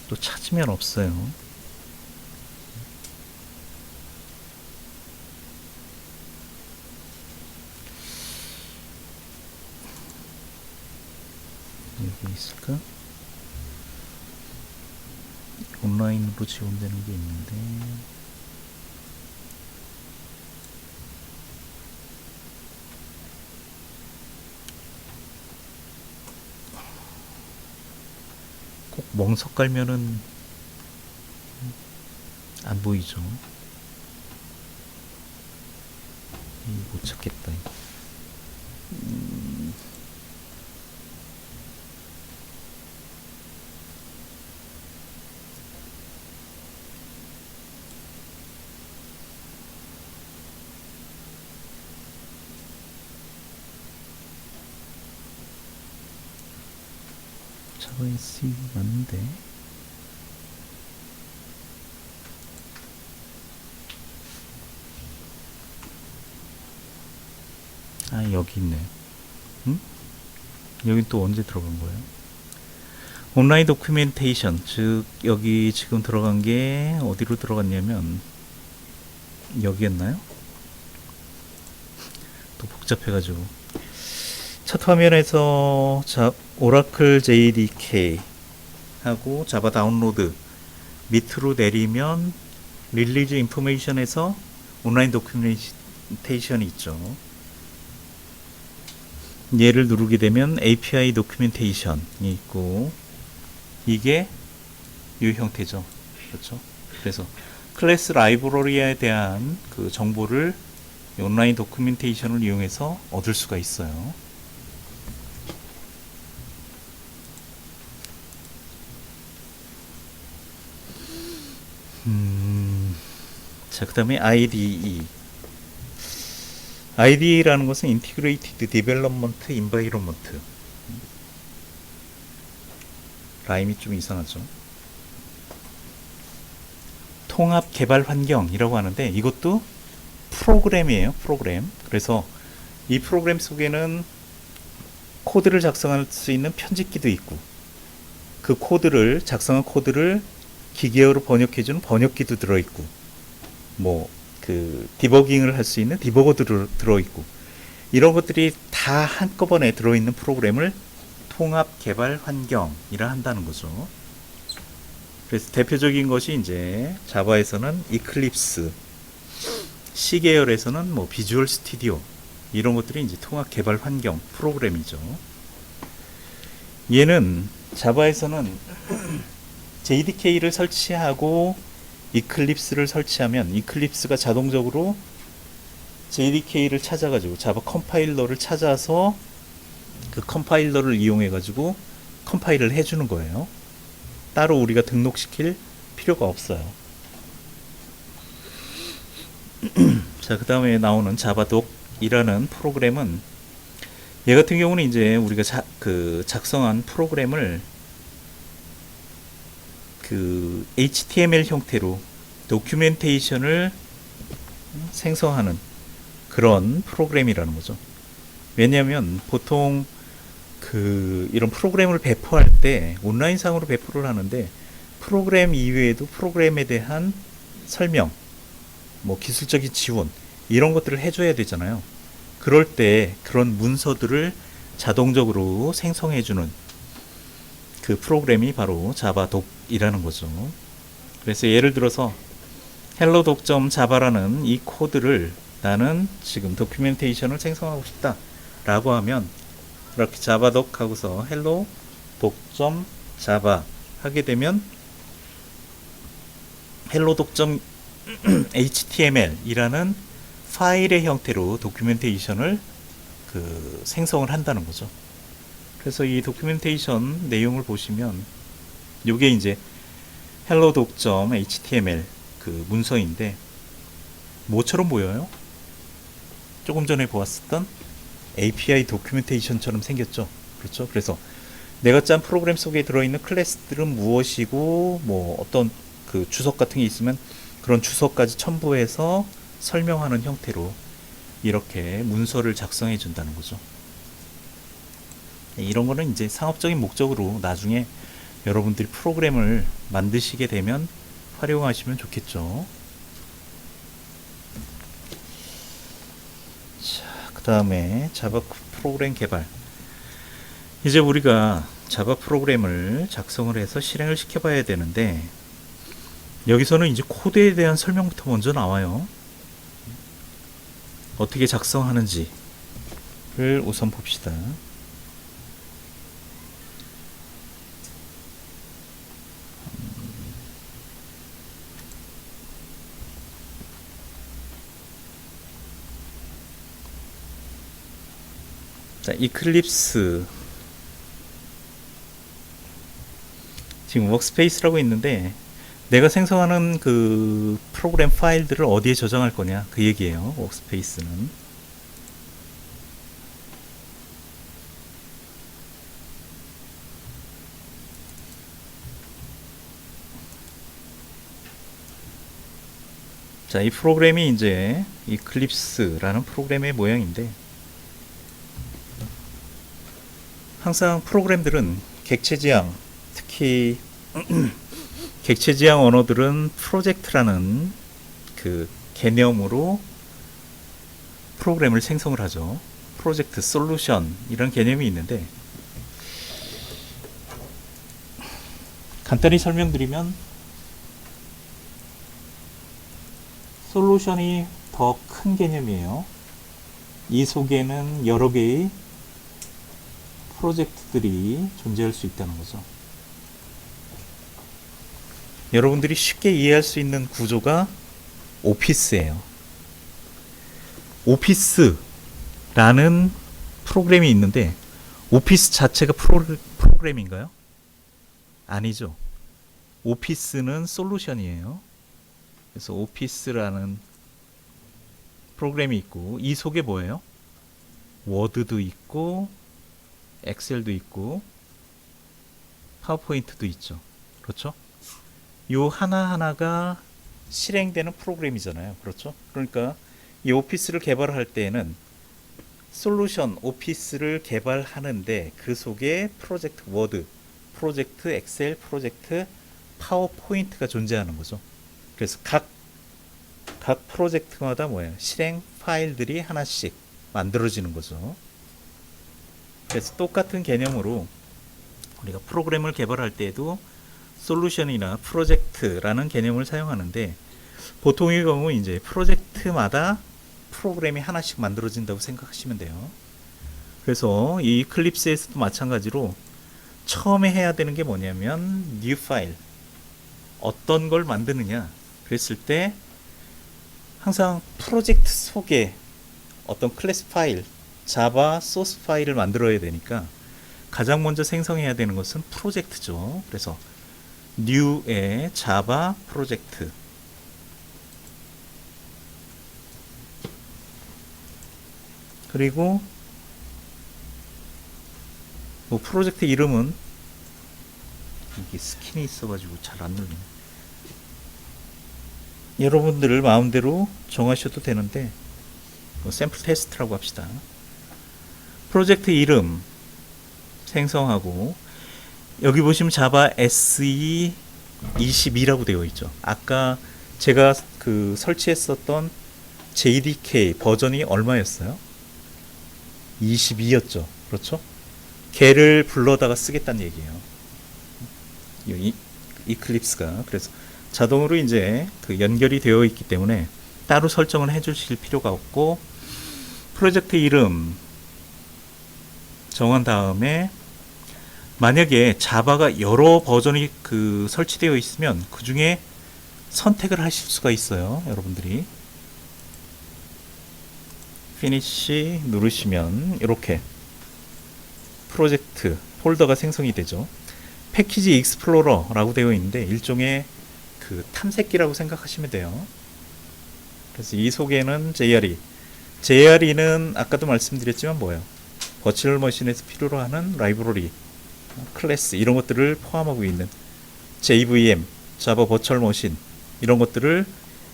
또 찾으면 없어요. 여기 있을까? 온라인으로 지원되는 게 있는데 꼭 멍석 깔면은 안 보이죠. 못 찾겠다. 자바 SE 맞는데 아 여기 있네. 응? 여긴 또 언제 들어간 거예요? 온라인 도큐멘테이션, 즉 여기 지금 들어간 게 어디로 들어갔냐면 여기였나요? 또 복잡해가지고 첫 화면에서 오라클 JDK 하고 자바 다운로드 밑으로 내리면 릴리즈 인포메이션에서 온라인 도큐멘테이션이 있죠. 얘를 누르게 되면 API 도큐멘테이션이 있고 이게 이 형태죠. 그렇죠? 그래서 클래스 라이브러리에 대한 그 정보를 온라인 도큐멘테이션을 이용해서 얻을 수가 있어요. 자, 그 다음에 IDE. IDE라는 것은 Integrated Development Environment. 라임이 좀 이상하죠. 통합 개발 환경이라고 하는데 이것도 프로그램이에요. 프로그램. 그래서 이 프로그램 속에는 코드를 작성할 수 있는 편집기도 있고, 그 코드를 작성한 코드를 기계어로 번역해주는 번역기도 들어있고, 뭐 그 디버깅을 할 수 있는 디버거도 들어있고, 이런 것들이 다 한꺼번에 들어있는 프로그램을 통합 개발 환경이라 한다는 거죠. 그래서 대표적인 것이 이제 자바에서는 이클립스, C 계열에서는 뭐 비주얼 스튜디오, 이런 것들이 이제 통합 개발 환경 프로그램이죠. 얘는 자바에서는 JDK를 설치하고 이클립스를 설치하면 이클립스가 자동적으로 JDK를 찾아가지고 자바 컴파일러를 찾아서 그 컴파일러를 이용해 가지고 컴파일을 해주는 거예요. 따로 우리가 등록시킬 필요가 없어요. 자, 그 다음에 나오는 자바독이라는 프로그램은, 얘 같은 경우는 이제 우리가 작성한 프로그램을 그 HTML 형태로 도큐멘테이션을 생성하는 그런 프로그램이라는 거죠. 왜냐하면 보통 이런 프로그램을 배포할 때 온라인상으로 배포를 하는데, 프로그램 이외에도 프로그램에 대한 설명, 뭐 기술적인 지원, 이런 것들을 해줘야 되잖아요. 그럴 때 그런 문서들을 자동적으로 생성해주는 그 프로그램이 바로 자바독이라는 거죠. 그래서 예를 들어서 hello.java라는 이 코드를 나는 지금 도큐멘테이션을 생성하고 싶다 라고 하면, 이렇게 자바독 하고서 hello.java 하게 되면 hello.html 이라는 파일의 형태로 도큐멘테이션을 생성을 한다는 거죠. 그래서 이 도큐멘테이션 내용을 보시면 이게 이제 hello.html 그 문서인데 뭐처럼 보여요? 조금 전에 보았었던 API 도큐멘테이션처럼 생겼죠. 그렇죠? 그래서 내가 짠 프로그램 속에 들어있는 클래스들은 무엇이고, 뭐 어떤 그 주석 같은 게 있으면 그런 주석까지 첨부해서 설명하는 형태로 이렇게 문서를 작성해 준다는 거죠. 이런 거는 이제 상업적인 목적으로 나중에 여러분들이 프로그램을 만드시게 되면 활용하시면 좋겠죠. 자, 그 다음에 자바 프로그램 개발. 이제 우리가 자바 프로그램을 작성을 해서 실행을 시켜봐야 되는데, 여기서는 이제 코드에 대한 설명부터 먼저 나와요. 어떻게 작성하는지를 우선 봅시다. 자, 이클립스 지금 워크스페이스라고 있는데, 내가 생성하는 그 프로그램 파일들을 어디에 저장할 거냐 그 얘기예요. 워크스페이스는. 자, 이 프로그램이 이제 이클립스라는 프로그램의 모양인데, 항상 프로그램들은 객체지향, 특히 객체지향 언어들은 프로젝트라는 그 개념으로 프로그램을 생성을 하죠. 프로젝트, 솔루션 이런 개념이 있는데, 간단히 설명드리면 솔루션이 더 큰 개념이에요. 이 속에는 여러 개의 프로젝트들이 존재할 수 있다는 거죠. 여러분들이 쉽게 이해할 수 있는 구조가 오피스예요. 오피스라는 프로그램이 있는데 오피스 자체가 프로그램인가요? 아니죠. 오피스는 솔루션이에요. 그래서 오피스라는 프로그램이 있고 이 속에 뭐예요? 워드도 있고 엑셀도 있고 파워포인트도 있죠. 그렇죠? 요 하나하나가 실행되는 프로그램이잖아요. 그렇죠? 그러니까 이 오피스를 개발할 때에는 솔루션 오피스를 개발하는데 그 속에 프로젝트 워드, 프로젝트 엑셀, 프로젝트 파워포인트가 존재하는 거죠. 그래서 각 프로젝트마다 뭐예요? 실행 파일들이 하나씩 만들어지는 거죠. 그래서 똑같은 개념으로 우리가 프로그램을 개발할 때에도 솔루션이나 프로젝트라는 개념을 사용하는데 보통의 경우 이제 프로젝트마다 프로그램이 하나씩 만들어진다고 생각하시면 돼요. 그래서 이 이클립스에서도 마찬가지로 처음에 해야 되는 게 뭐냐면 new 파일 어떤 걸 만드느냐 그랬을 때 항상 프로젝트 속에 어떤 클래스 파일 자바 소스 파일을 만들어야 되니까 가장 먼저 생성해야 되는 것은 프로젝트죠. 그래서 new의 자바 프로젝트 그리고 뭐 프로젝트 이름은 이게 스킨이 있어가지고 잘 안 눌리네. 여러분들 마음대로 정하셔도 되는데 뭐 샘플 테스트라고 합시다. 프로젝트 이름 생성하고 여기 보시면 자바 SE 22라고 되어 있죠. 아까 제가 그 설치했었던 JDK 버전이 얼마였어요? 22였죠. 그렇죠? 걔를 불러다가 쓰겠다는 얘기예요. 이클립스가 그래서 자동으로 이제 그 연결이 되어 있기 때문에 따로 설정을 해주실 필요가 없고 프로젝트 이름 정한 다음에 만약에 자바가 여러 버전이 그 설치되어 있으면 그 중에 선택을 하실 수가 있어요. 여러분들이 피니시 누르시면 이렇게 프로젝트 폴더가 생성이 되죠. 패키지 익스플로러라고 되어 있는데 일종의 그 탐색기라고 생각하시면 돼요. 그래서 이 속에는 JRE는 아까도 말씀드렸지만 뭐예요? 버추얼 머신에서 필요로 하는 라이브러리, 클래스 이런 것들을 포함하고 있는 JVM, 자바 버추얼 머신 이런 것들을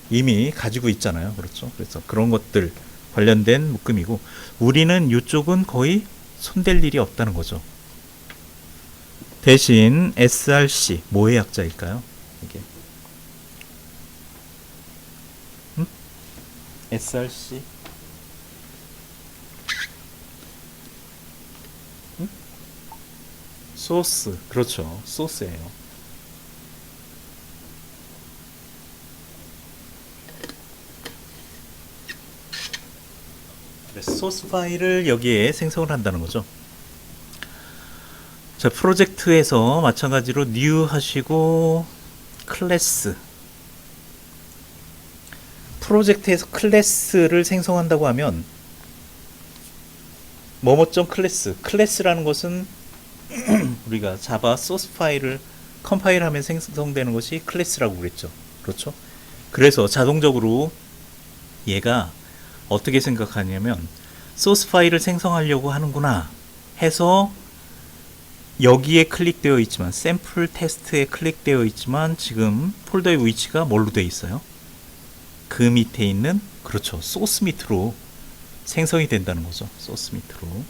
이미 가지고 있잖아요. 그렇죠? 그래서 그런 것들 관련된 묶음이고 우리는 이쪽은 거의 손댈 일이 없다는 거죠. 대신 SRC 뭐의 약자일까요? 이게 SRC 소스 그렇죠. 소스예요. 소스 파일을 여기에 생성을 한다는 거죠. 자, 프로젝트에서 마찬가지로 new 하시고 클래스 프로젝트에서 클래스를 생성한다고 하면 뭐뭐점 클래스라는 것은 우리가 자바 소스 파일을 컴파일하면 생성되는 것이 클래스라고 그랬죠. 그렇죠? 그래서 자동적으로 얘가 어떻게 생각하냐면 소스 파일을 생성하려고 하는구나 해서 여기에 클릭되어 있지만 샘플 테스트에 클릭되어 있지만 지금 폴더의 위치가 뭘로 되어 있어요? 그 밑에 있는 그렇죠. 소스 밑으로 생성이 된다는 거죠. 소스 밑으로.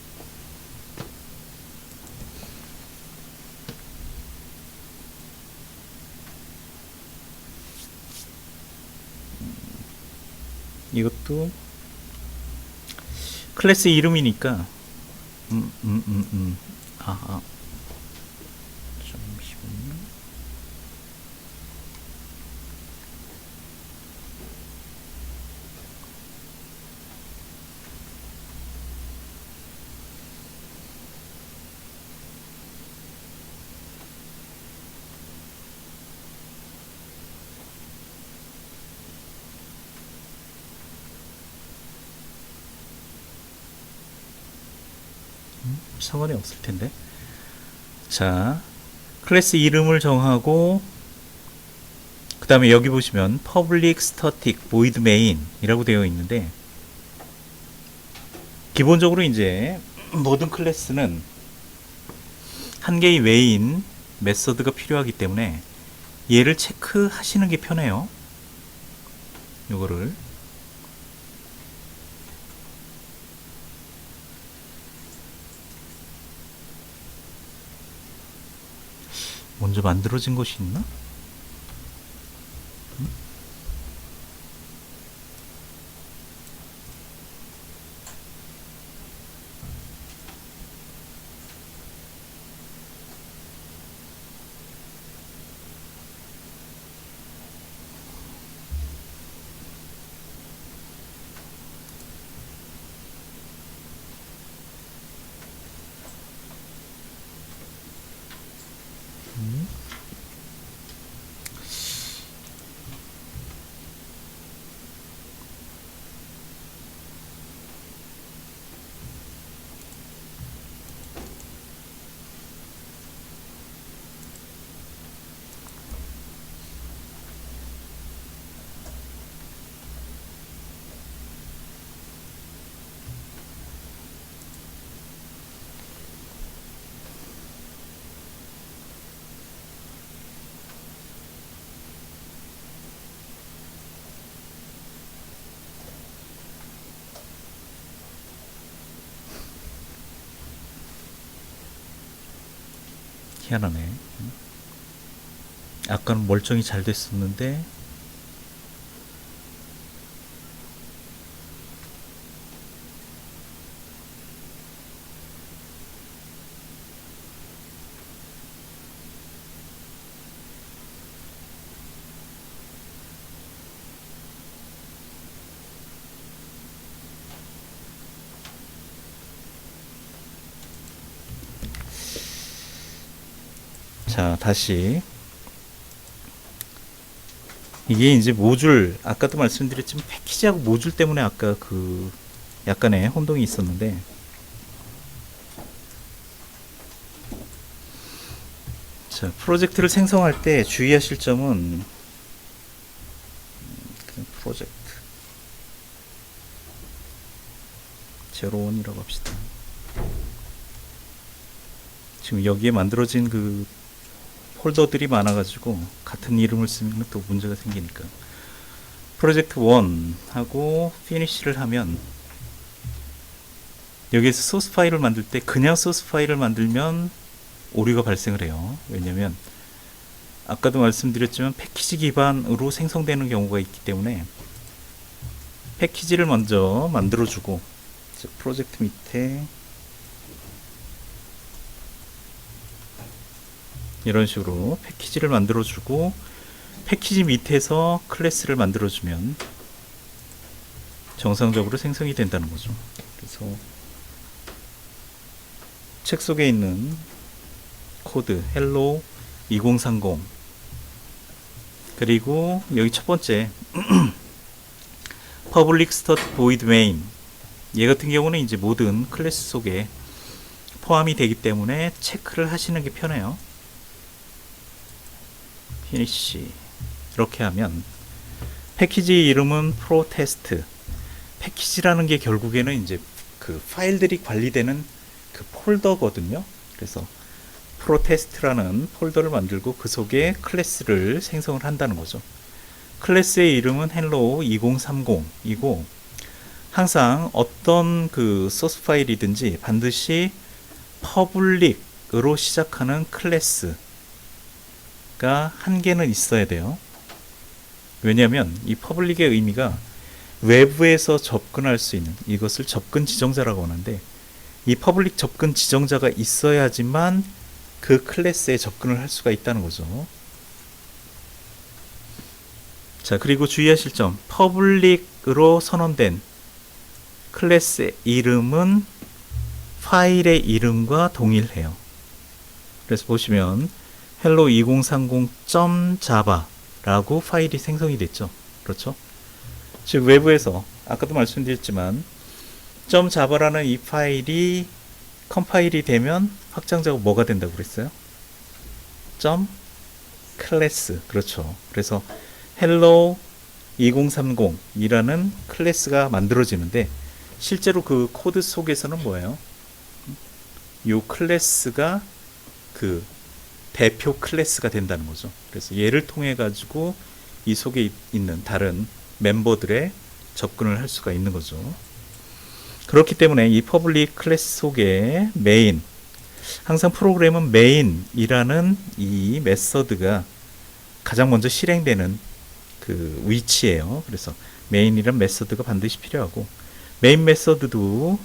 이것도 클래스 이름이니까 잠시만요. 상관이 없을 텐데. 자, 클래스 이름을 정하고 그 다음에 여기 보시면 public static void main 이라고 되어 있는데, 기본적으로 이제 모든 클래스는 한 개의 메인 메서드가 필요하기 때문에 얘를 체크하시는 게 편해요. 요거를 먼저 만들어진 것이 있나? 희한하네. 아까는 멀쩡히 잘 됐었는데. 자, 다시 이게 이제 모듈, 아까도 말씀드렸지만 패키지하고 모듈 때문에 아까 그 약간의 혼동이 있었는데, 자, 프로젝트를 생성할 때 주의하실 점은, 프로젝트 제로원이라고 합시다. 지금 여기에 만들어진 그 폴더들이 많아가지고 같은 이름을 쓰면 또 문제가 생기니까, 프로젝트 1 하고 피니쉬를 하면 여기에서 소스 파일을 만들 때 그냥 소스 파일을 만들면 오류가 발생을 해요. 왜냐면 아까도 말씀드렸지만 패키지 기반으로 생성되는 경우가 있기 때문에 패키지를 먼저 만들어주고, 프로젝트 밑에 이런 식으로 패키지를 만들어주고 패키지 밑에서 클래스를 만들어주면 정상적으로 생성이 된다는 거죠. 그래서 책 속에 있는 코드 hello 2030, 그리고 여기 첫 번째 public static void main, 얘 같은 경우는 이제 모든 클래스 속에 포함이 되기 때문에 체크를 하시는 게 편해요. 피니쉬 이렇게 하면 패키지 이름은 프로테스트. 패키지라는 게 결국에는 이제 그 파일들이 관리되는 그 폴더거든요. 그래서 프로테스트라는 폴더를 만들고 그 속에 클래스를 생성을 한다는 거죠. 클래스의 이름은 hello 2030이고, 항상 어떤 그 소스 파일이든지 반드시 public으로 시작하는 클래스가 한 개는 있어야 돼요. 왜냐하면 이 퍼블릭의 의미가 외부에서 접근할 수 있는, 이것을 접근 지정자라고 하는데, 이 퍼블릭 접근 지정자가 있어야지만 그 클래스에 접근을 할 수가 있다는 거죠. 자, 그리고 주의하실 점, 퍼블릭으로 선언된 클래스의 이름은 파일의 이름과 동일해요. 그래서 보시면 hello 2030.java 라고 파일이 생성이 됐죠. 그렇죠? 즉 외부에서 아까도 말씀드렸지만 .java라는 이 파일이 컴파일이 되면 확장자가 뭐가 된다고 그랬어요? 점 클래스. 그렇죠. 그래서 hello 2030이라는 클래스가 만들어지는데 실제로 그 코드 속에서는 뭐예요? 이 클래스가 그 대표 클래스가 된다는 거죠. 그래서 얘를 통해 가지고 이 속에 있는 다른 멤버들의 접근을 할 수가 있는 거죠. 그렇기 때문에 이 퍼블릭 클래스 속에 메인, 항상 프로그램은 메인이라는 이 메서드가 가장 먼저 실행되는 그 위치예요. 그래서 메인이란 메서드가 반드시 필요하고, 메인 메서드도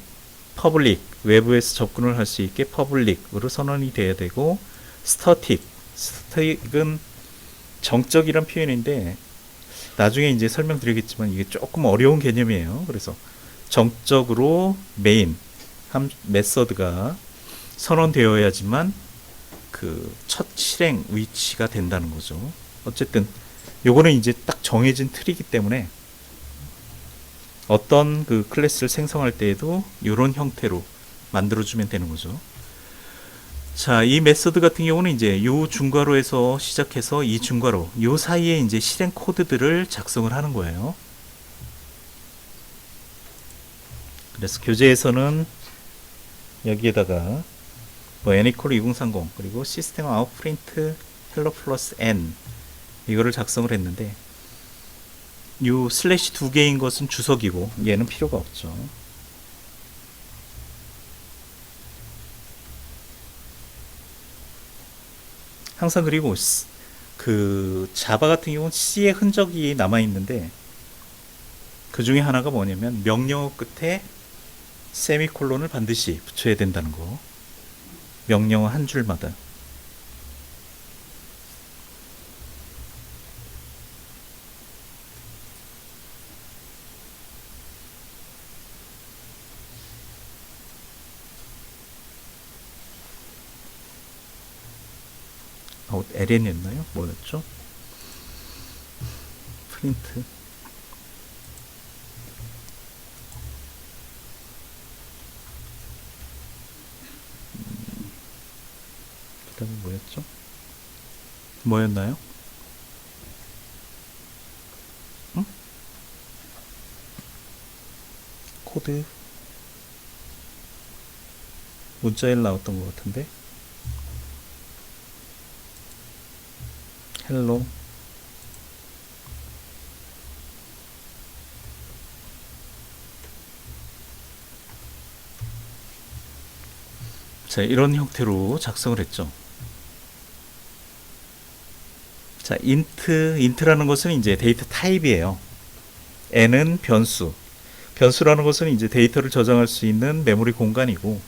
퍼블릭, 외부에서 접근을 할 수 있게 퍼블릭으로 선언이 돼야 되고, 스태틱은 정적이란 표현인데 나중에 이제 설명드리겠지만 이게 조금 어려운 개념이에요. 그래서 정적으로 메인 메서드가 선언되어야지만 그 첫 실행 위치가 된다는 거죠. 어쨌든 요거는 이제 딱 정해진 틀이기 때문에 어떤 그 클래스를 생성할 때에도 이런 형태로 만들어주면 되는 거죠. 자, 이 메서드 같은 경우는 이제 요 중괄호에서 시작해서 이 중괄호, 요 사이에 이제 실행 코드들을 작성을 하는 거예요. 그래서 교재에서는 여기에다가 뭐 n equal 2030 그리고 시스템 아웃 프린트 hello 플러스 n 이거를 작성을 했는데, 요 슬래시 두 개인 것은 주석이고 얘는 필요가 없죠. 항상 그리고 그 자바 같은 경우는 C의 흔적이 남아 있는데 그 중에 하나가 뭐냐면 명령어 끝에 세미콜론을 반드시 붙여야 된다는 거. 명령어 한 줄마다. LN이었나요? 뭐였죠? 프린트. 그 다음에 뭐였죠? 뭐였나요? 응? 코드. 문자에 나왔던 것 같은데. 헬로. 자, 이런 형태로 작성을 했죠. 자, 인트라는 것은 이제 데이터 타입이에요. n은 변수. 변수라는 것은 이제 데이터를 저장할 수 있는 메모리 공간이고,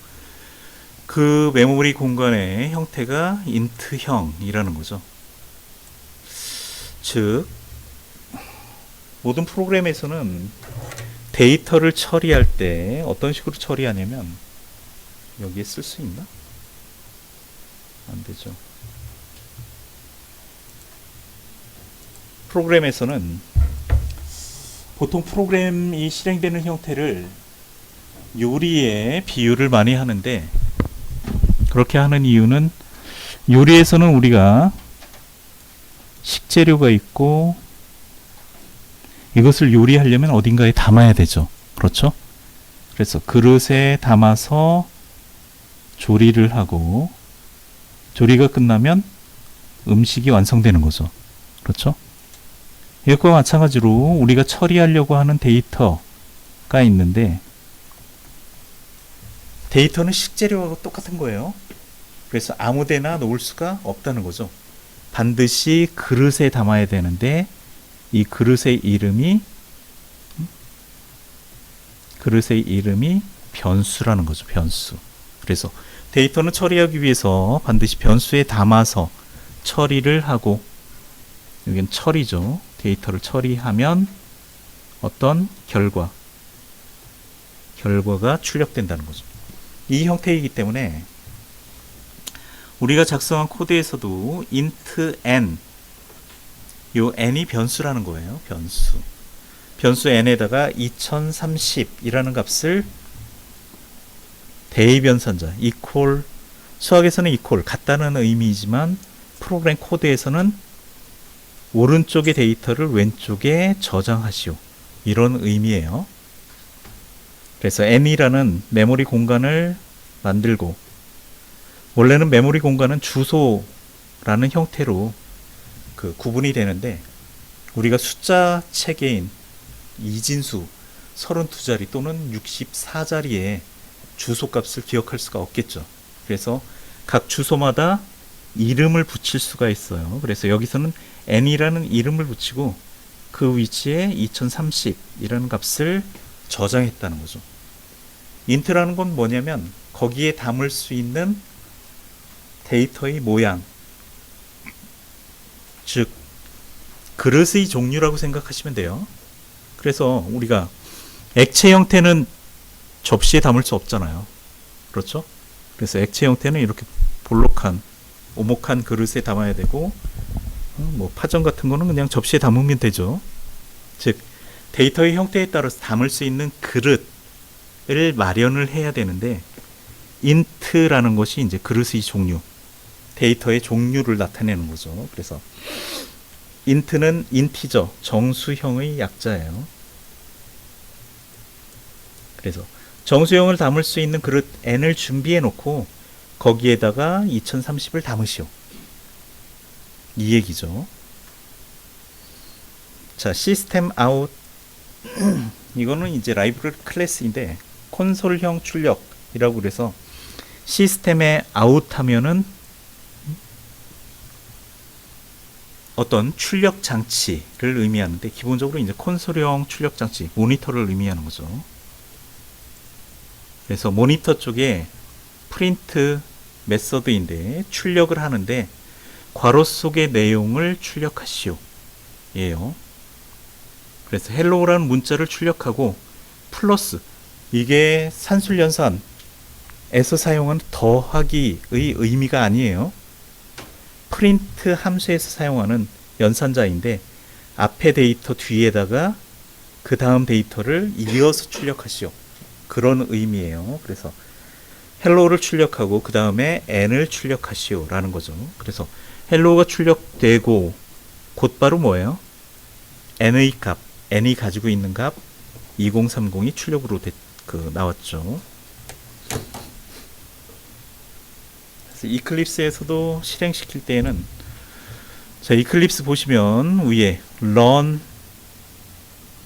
그 메모리 공간의 형태가 int형이라는 거죠. 즉, 모든 프로그램에서는 데이터를 처리할 때 어떤 식으로 처리하냐면, 여기에 쓸 수 있나? 안 되죠. 프로그램에서는 보통 프로그램이 실행되는 형태를 요리에 비유를 많이 하는데, 그렇게 하는 이유는 요리에서는 우리가 식재료가 있고 이것을 요리하려면 어딘가에 담아야 되죠. 그렇죠? 그래서 그릇에 담아서 조리를 하고, 조리가 끝나면 음식이 완성되는 거죠. 그렇죠? 이것과 마찬가지로 우리가 처리하려고 하는 데이터가 있는데, 데이터는 식재료하고 똑같은 거예요. 그래서 아무데나 놓을 수가 없다는 거죠. 반드시 그릇에 담아야 되는데, 이 그릇의 이름이 변수라는 거죠. 변수. 그래서 데이터는 처리하기 위해서 반드시 변수에 담아서 처리를 하고, 여기는 처리죠. 데이터를 처리하면 어떤 결과가 출력된다는 거죠. 이 형태이기 때문에 우리가 작성한 코드에서도 int n, 요 n이 변수라는 거예요. 변수 n에다가 2030이라는 값을 대입연산자 equal, 수학에서는 equal 같다는 의미이지만 프로그램 코드에서는 오른쪽의 데이터를 왼쪽에 저장하시오, 이런 의미예요. 그래서 n이라는 메모리 공간을 만들고, 원래는 메모리 공간은 주소라는 형태로 구분이 되는데, 우리가 숫자 체계인 이진수 32자리 또는 64자리의 주소값을 기억할 수가 없겠죠. 그래서 각 주소마다 이름을 붙일 수가 있어요. 그래서 여기서는 n이라는 이름을 붙이고 그 위치에 2030이라는 값을 저장했다는 거죠. int라는 건 뭐냐면 거기에 담을 수 있는 데이터의 모양, 즉 그릇의 종류라고 생각하시면 돼요. 그래서 우리가 액체 형태는 접시에 담을 수 없잖아요. 그렇죠? 그래서 액체 형태는 이렇게 볼록한 오목한 그릇에 담아야 되고, 뭐 파전 같은 거는 그냥 접시에 담으면 되죠. 즉 데이터의 형태에 따라서 담을 수 있는 그릇을 마련을 해야 되는데, int라는 것이 이제 그릇의 종류, 데이터의 종류를 나타내는 거죠. 그래서 int는 인티저, 정수형의 약자예요. 그래서 정수형을 담을 수 있는 그릇 n을 준비해 놓고 거기에다가 2030을 담으시오, 이 얘기죠. 자, 시스템 아웃 이거는 이제 라이브러리 클래스인데 콘솔형 출력이라고 그래서 시스템에 아웃하면은 어떤 출력 장치를 의미하는데, 기본적으로 이제 콘솔형 출력 장치, 모니터를 의미하는 거죠. 그래서 모니터 쪽에 프린트 메서드인데 출력을 하는데 괄호 속의 내용을 출력하시오 예요. 그래서 헬로우라는 문자를 출력하고 플러스, 이게 산술연산에서 사용한 더하기의 의미가 아니에요. 프린트 함수에서 사용하는 연산자인데 앞에 데이터 뒤에다가 그 다음 데이터를 이어서 출력하시오, 그런 의미예요. 그래서 헬로우를 출력하고 그 다음에 n을 출력하시오 라는 거죠. 그래서 헬로우가 출력되고 곧바로 뭐예요? n의 값, n이 가지고 있는 값 2030이 출력으로 나왔죠. 그래서 이클립스에서도 실행시킬 때에는, 자, 이클립스 보시면 위에 run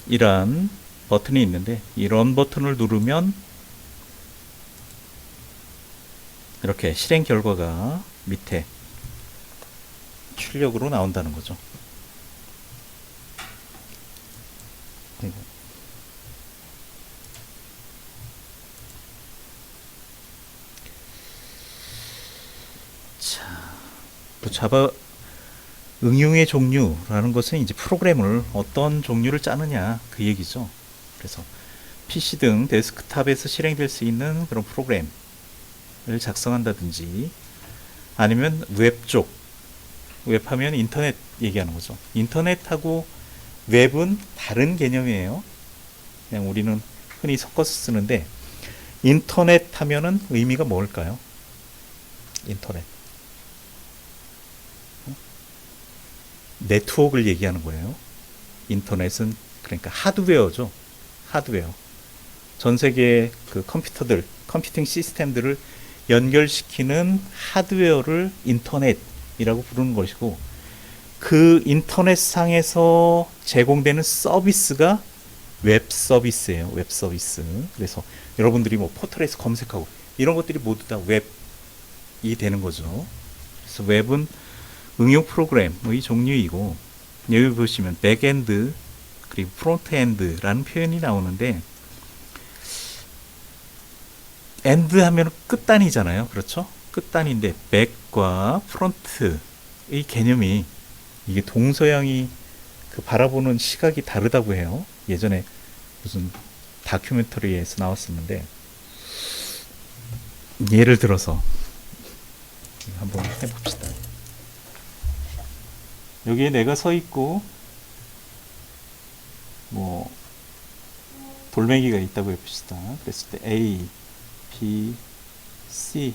이란 버튼이 있는데 이 run 버튼을 누르면 이렇게 실행 결과가 밑에 출력으로 나온다는 거죠. 그리고 자, 자바 응용의 종류라는 것은 이제 프로그램을 어떤 종류를 짜느냐, 그 얘기죠. 그래서 PC 등 데스크탑에서 실행될 수 있는 그런 프로그램을 작성한다든지, 아니면 웹 쪽, 웹하면 인터넷 얘기하는 거죠. 인터넷하고 웹은 다른 개념이에요. 그냥 우리는 흔히 섞어서 쓰는데, 인터넷 하면은 의미가 뭘까요? 인터넷, 네트워크를 얘기하는 거예요. 인터넷은 그러니까 하드웨어죠. 하드웨어. 전 세계의 그 컴퓨터들, 컴퓨팅 시스템들을 연결시키는 하드웨어를 인터넷이라고 부르는 것이고, 그 인터넷상에서 제공되는 서비스가 웹 서비스예요. 웹 서비스. 그래서 여러분들이 뭐 포털에서 검색하고 이런 것들이 모두 다 웹이 되는 거죠. 그래서 웹은 응용 프로그램의 종류이고, 여기 보시면 백엔드 그리고 프론트엔드라는 표현이 나오는데, 엔드 하면 끝단이잖아요. 그렇죠? 끝단인데 백과 프론트의 개념이, 이게 동서양이 바라보는 시각이 다르다고 해요. 예전에 무슨 다큐멘터리에서 나왔었는데, 예를 들어서 한번 해봅시다. 여기에 내가 서 있고 뭐 돌멩이가 있다고 해봅시다. 그랬을 때 A, B, C.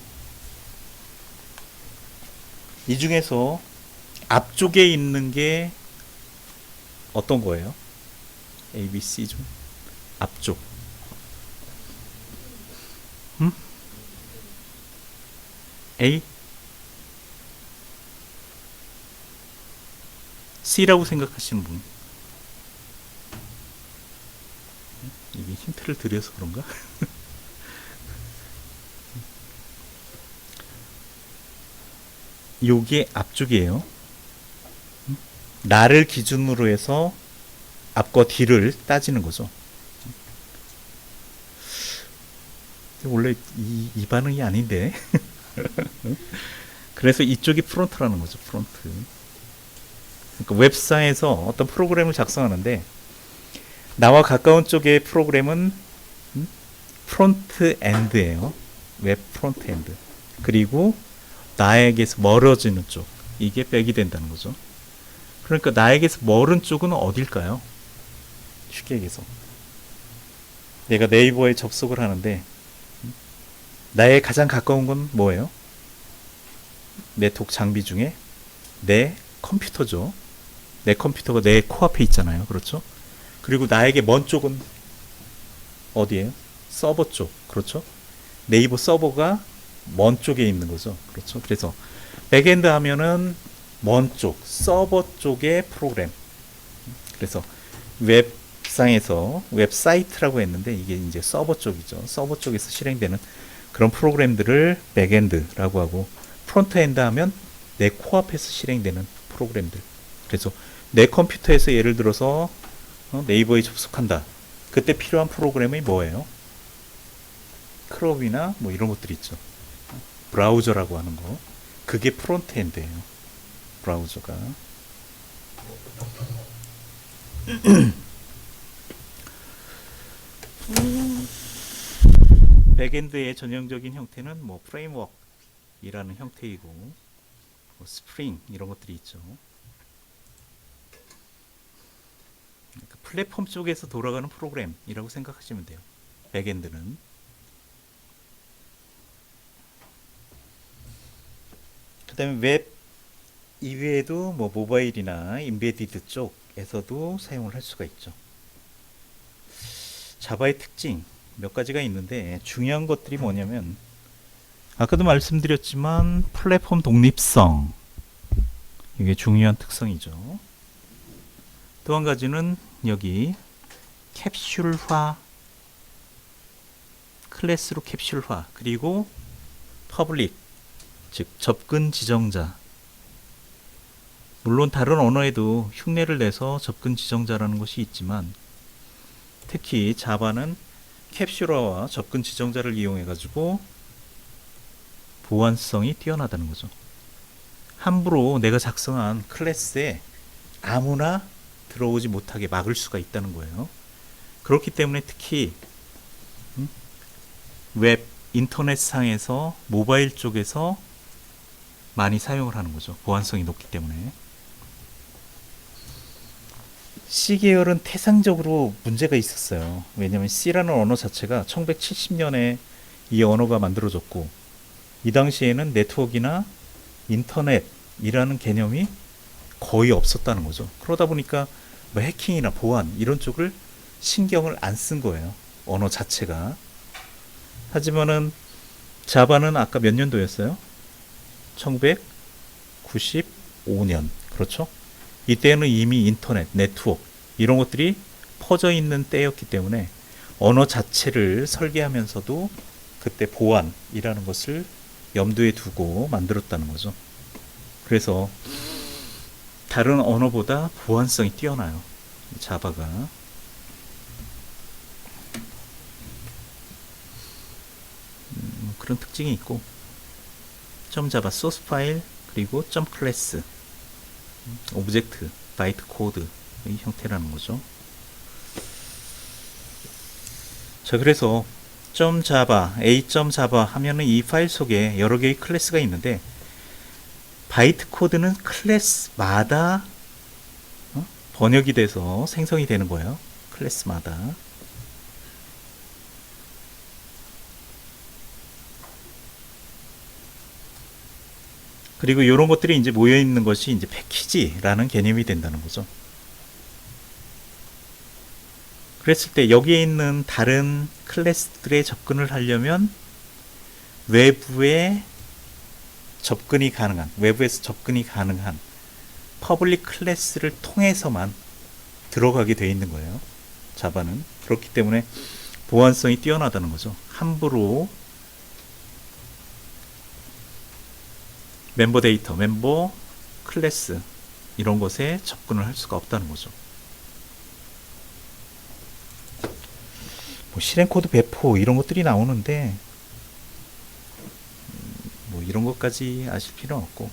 이 중에서 앞쪽에 있는 게 어떤 거예요? A, B, C 중 앞쪽. A? C라고 생각하시는 분? 이게 힌트를 드려서 그런가? 요게 앞쪽이에요. 나를 기준으로 해서 앞과 뒤를 따지는 거죠. 원래 이 반응이 아닌데. 그래서 이쪽이 프론트라는 거죠. 프론트. 그러니까 웹상에서 어떤 프로그램을 작성하는데 나와 가까운 쪽의 프로그램은 프론트 엔드예요. 웹 프론트 엔드. 그리고 나에게서 멀어지는 쪽, 이게 백이 된다는 거죠. 그러니까 나에게서 멀은 쪽은 어딜까요? 쉽게 얘기해서 내가 네이버에 접속을 하는데 나의 가장 가까운 건 뭐예요? 네트워크 장비 중에 내 컴퓨터죠. 내 컴퓨터가 내 코앞에 있잖아요. 그렇죠? 그리고 나에게 먼 쪽은 어디예요? 서버 쪽. 그렇죠? 네이버 서버가 먼 쪽에 있는 거죠. 그렇죠? 그래서 백엔드 하면은 먼 쪽, 서버 쪽의 프로그램. 그래서 웹상에서 웹사이트라고 했는데 이게 이제 서버 쪽이죠. 서버 쪽에서 실행되는 그런 프로그램들을 백엔드라고 하고, 프론트엔드 하면 내 코앞에서 실행되는 프로그램들. 그래서 내 컴퓨터에서 예를 들어서 네이버에 접속한다. 그때 필요한 프로그램이 뭐예요? 크롬이나 뭐 이런 것들이 있죠. 브라우저라고 하는 거. 그게 프론트엔드예요. 브라우저가. 백엔드의 전형적인 형태는 뭐 프레임워크이라는 형태이고, 뭐 스프링 이런 것들이 있죠. 그러니까 플랫폼 쪽에서 돌아가는 프로그램이라고 생각하시면 돼요. 백엔드는. 그 다음에 웹 이외에도 뭐 모바일이나 인베디드 쪽에서도 사용을 할 수가 있죠. 자바의 특징 몇 가지가 있는데 중요한 것들이 뭐냐면, 아까도 말씀드렸지만 플랫폼 독립성, 이게 중요한 특성이죠. 또 한 가지는 여기 캡슐화, 클래스로 캡슐화, 그리고 퍼블릭, 즉 접근 지정자. 물론 다른 언어에도 흉내를 내서 접근 지정자라는 것이 있지만, 특히 자바는 캡슐화와 접근 지정자를 이용해 가지고 보안성이 뛰어나다는 거죠. 함부로 내가 작성한 클래스에 아무나 들어오지 못하게 막을 수가 있다는 거예요. 그렇기 때문에 특히 웹 인터넷상에서 모바일 쪽에서 많이 사용을 하는 거죠. 보안성이 높기 때문에. C 계열은 태상적으로 문제가 있었어요. 왜냐하면 C라는 언어 자체가 1970년에 이 언어가 만들어졌고, 이 당시에는 네트워크나 인터넷이라는 개념이 거의 없었다는 거죠. 그러다 보니까 뭐 해킹이나 보안 이런 쪽을 신경을 안 쓴 거예요. 언어 자체가. 하지만은 자바는 아까 몇 년도였어요? 1995년. 그렇죠? 이때는 이미 인터넷, 네트워크 이런 것들이 퍼져 있는 때였기 때문에 언어 자체를 설계하면서도 그때 보안이라는 것을 염두에 두고 만들었다는 거죠. 그래서 다른 언어보다 보안성이 뛰어나요. 자바가. 그런 특징이 있고, .자바 소스 파일, 그리고 .클래스 오브젝트, 바이트 코드의 형태라는 거죠. 자, 그래서 .java, a.java 하면은 이 파일 속에 여러 개의 클래스가 있는데, 바이트 코드는 클래스마다 번역이 돼서 생성이 되는 거예요. 클래스마다. 그리고 이런 것들이 이제 모여 있는 것이 이제 패키지라는 개념이 된다는 거죠. 그랬을 때 여기에 있는 다른 클래스들에 접근을 하려면 외부에 접근이 가능한, 외부에서 접근이 가능한 퍼블릭 클래스를 통해서만 들어가게 되어 있는 거예요. 자바는. 그렇기 때문에 보안성이 뛰어나다는 거죠. 함부로 멤버 데이터, 멤버 클래스 이런 것에 접근을 할 수가 없다는 거죠. 뭐 실행 코드 배포 이런 것들이 나오는데 뭐 이런 것까지 아실 필요는 없고,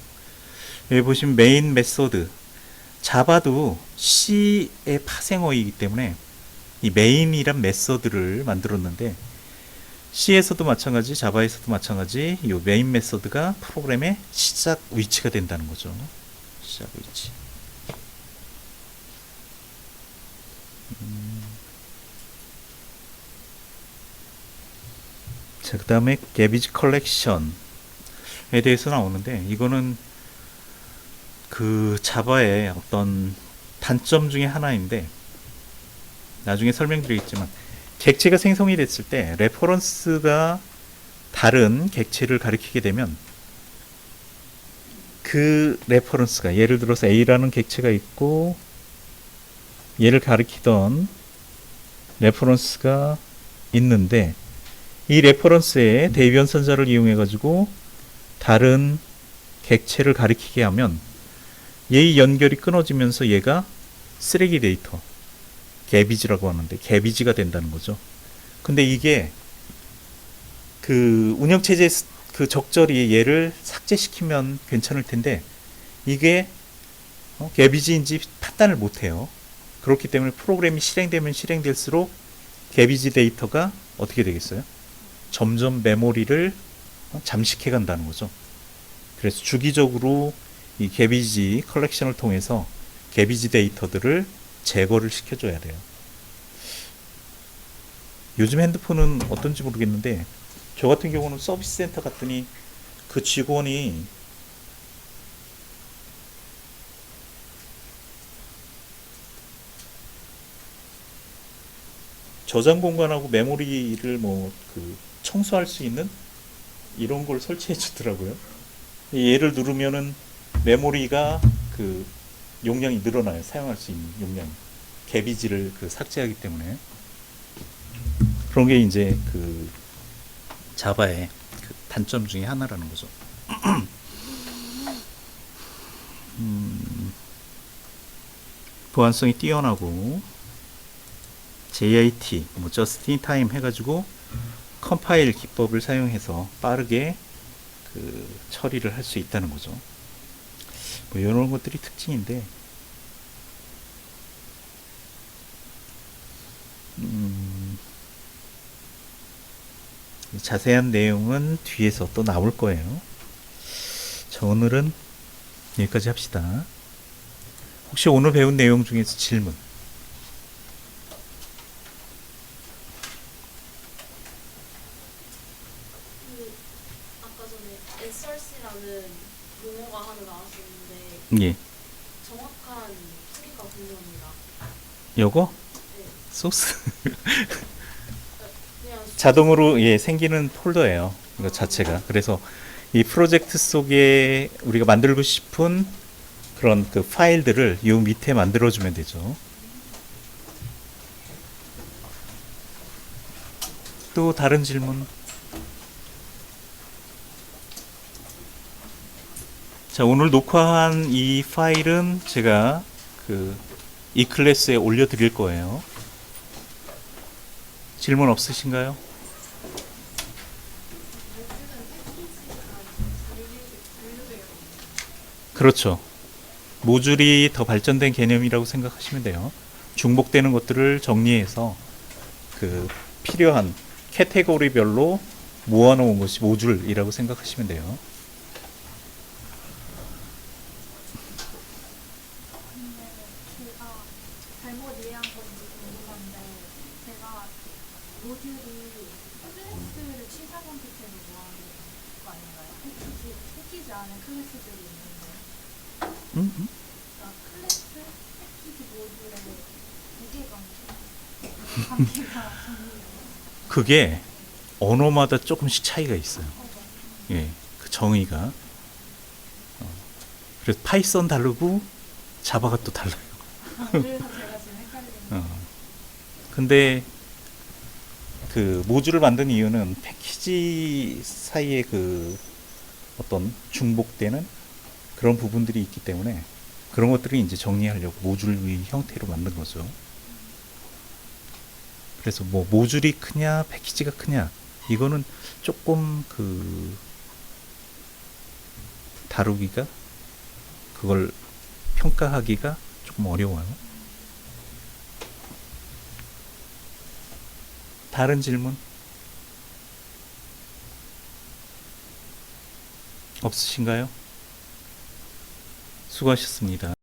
여기 보시면 메인 메소드, 자바도 C의 파생어이기 때문에 이 메인이란 메소드를 만들었는데 C에서도 마찬가지, 자바에서도 마찬가지, 이 메인 메소드가 프로그램의 시작 위치가 된다는 거죠. 시작 위치. 자, 그 다음에 개비지 컬렉션에 대해서 나오는데, 이거는 그 자바의 어떤 단점 중에 하나인데 나중에 설명드리겠지만, 객체가 생성이 됐을 때 레퍼런스가 다른 객체를 가리키게 되면 그 레퍼런스가, 예를 들어서 A라는 객체가 있고 얘를 가리키던 레퍼런스가 있는데 이 레퍼런스에 대변선자를 이용해 가지고 다른 객체를 가리키게 하면 얘의 연결이 끊어지면서 얘가 쓰레기 데이터, 개비지라고 하는데 개비지가 된다는 거죠. 근데 이게 그 운영체제 그 적절히 얘를 삭제시키면 괜찮을 텐데 이게 개비지인지 판단을 못해요. 그렇기 때문에 프로그램이 실행되면 실행될수록 개비지 데이터가 어떻게 되겠어요? 점점 메모리를 잠식해 간다는 거죠. 그래서 주기적으로 이 개비지 컬렉션을 통해서 개비지 데이터들을 제거를 시켜줘야 돼요. 요즘 핸드폰은 어떤지 모르겠는데 저 같은 경우는 서비스 센터 갔더니 그 직원이 저장 공간하고 메모리를 뭐 그 청소할 수 있는 이런 걸 설치해 주더라고요. 얘를 누르면은 메모리가 그 용량이 늘어나요. 사용할 수 있는 용량이. 개비지를 그 삭제하기 때문에. 그런 게 이제 그 자바의 그 단점 중에 하나라는 거죠. 보안성이 뛰어나고 JIT, 뭐 Just in Time 해가지고 컴파일 기법을 사용해서 빠르게 그 처리를 할 수 있다는 거죠. 뭐 이런 것들이 특징인데, 자세한 내용은 뒤에서 또 나올 거예요. 자, 오늘은 여기까지 합시다. 혹시 오늘 배운 내용 중에서 질문? 아까 전에 SRC라는 용어가 하나 나왔었는데 예. 정확한 소리가 궁금합니다. 요거? 네. 소스? 그냥 자동으로 예, 생기는 폴더예요. 이거 자체가. 그래서 이 프로젝트 속에 우리가 만들고 싶은 그런 그 파일들을 이 밑에 만들어주면 되죠. 또 다른 질문? 자, 오늘 녹화한 이 파일은 제가 그 이 클래스에 올려 드릴 거예요. 질문 없으신가요? 그렇죠. 모듈이 더 발전된 개념이라고 생각하시면 돼요. 중복되는 것들을 정리해서 그 필요한 카테고리별로 모아놓은 것이 모듈이라고 생각하시면 돼요. 근데 제가 잘못 이해한 건지 궁금한데 제가 모듈이 클래스를 취사 선택해서 뭐하는 거 아닌가요? 패키지 안에 클래스들이 있는데 응? 응? 그러니까 클래스, 패키지 모듈의 관계가 정리돼요. 그게 언어마다 조금씩 차이가 있어요. 예, 그 정의가. 그래서 파이썬 다르고 자바가 또 달라요. 그래서 제가 지금 헷갈리는 거예요. 근데 그 모듈을 만든 이유는 패키지 사이에 그 어떤 중복되는 그런 부분들이 있기 때문에 그런 것들을 이제 정리하려고 모듈의 형태로 만든 거죠. 그래서 뭐 모듈이 크냐 패키지가 크냐 이거는 조금 그 다루기가 그걸 평가하기가 조금 어려워요. 다른 질문 없으신가요? 수고하셨습니다.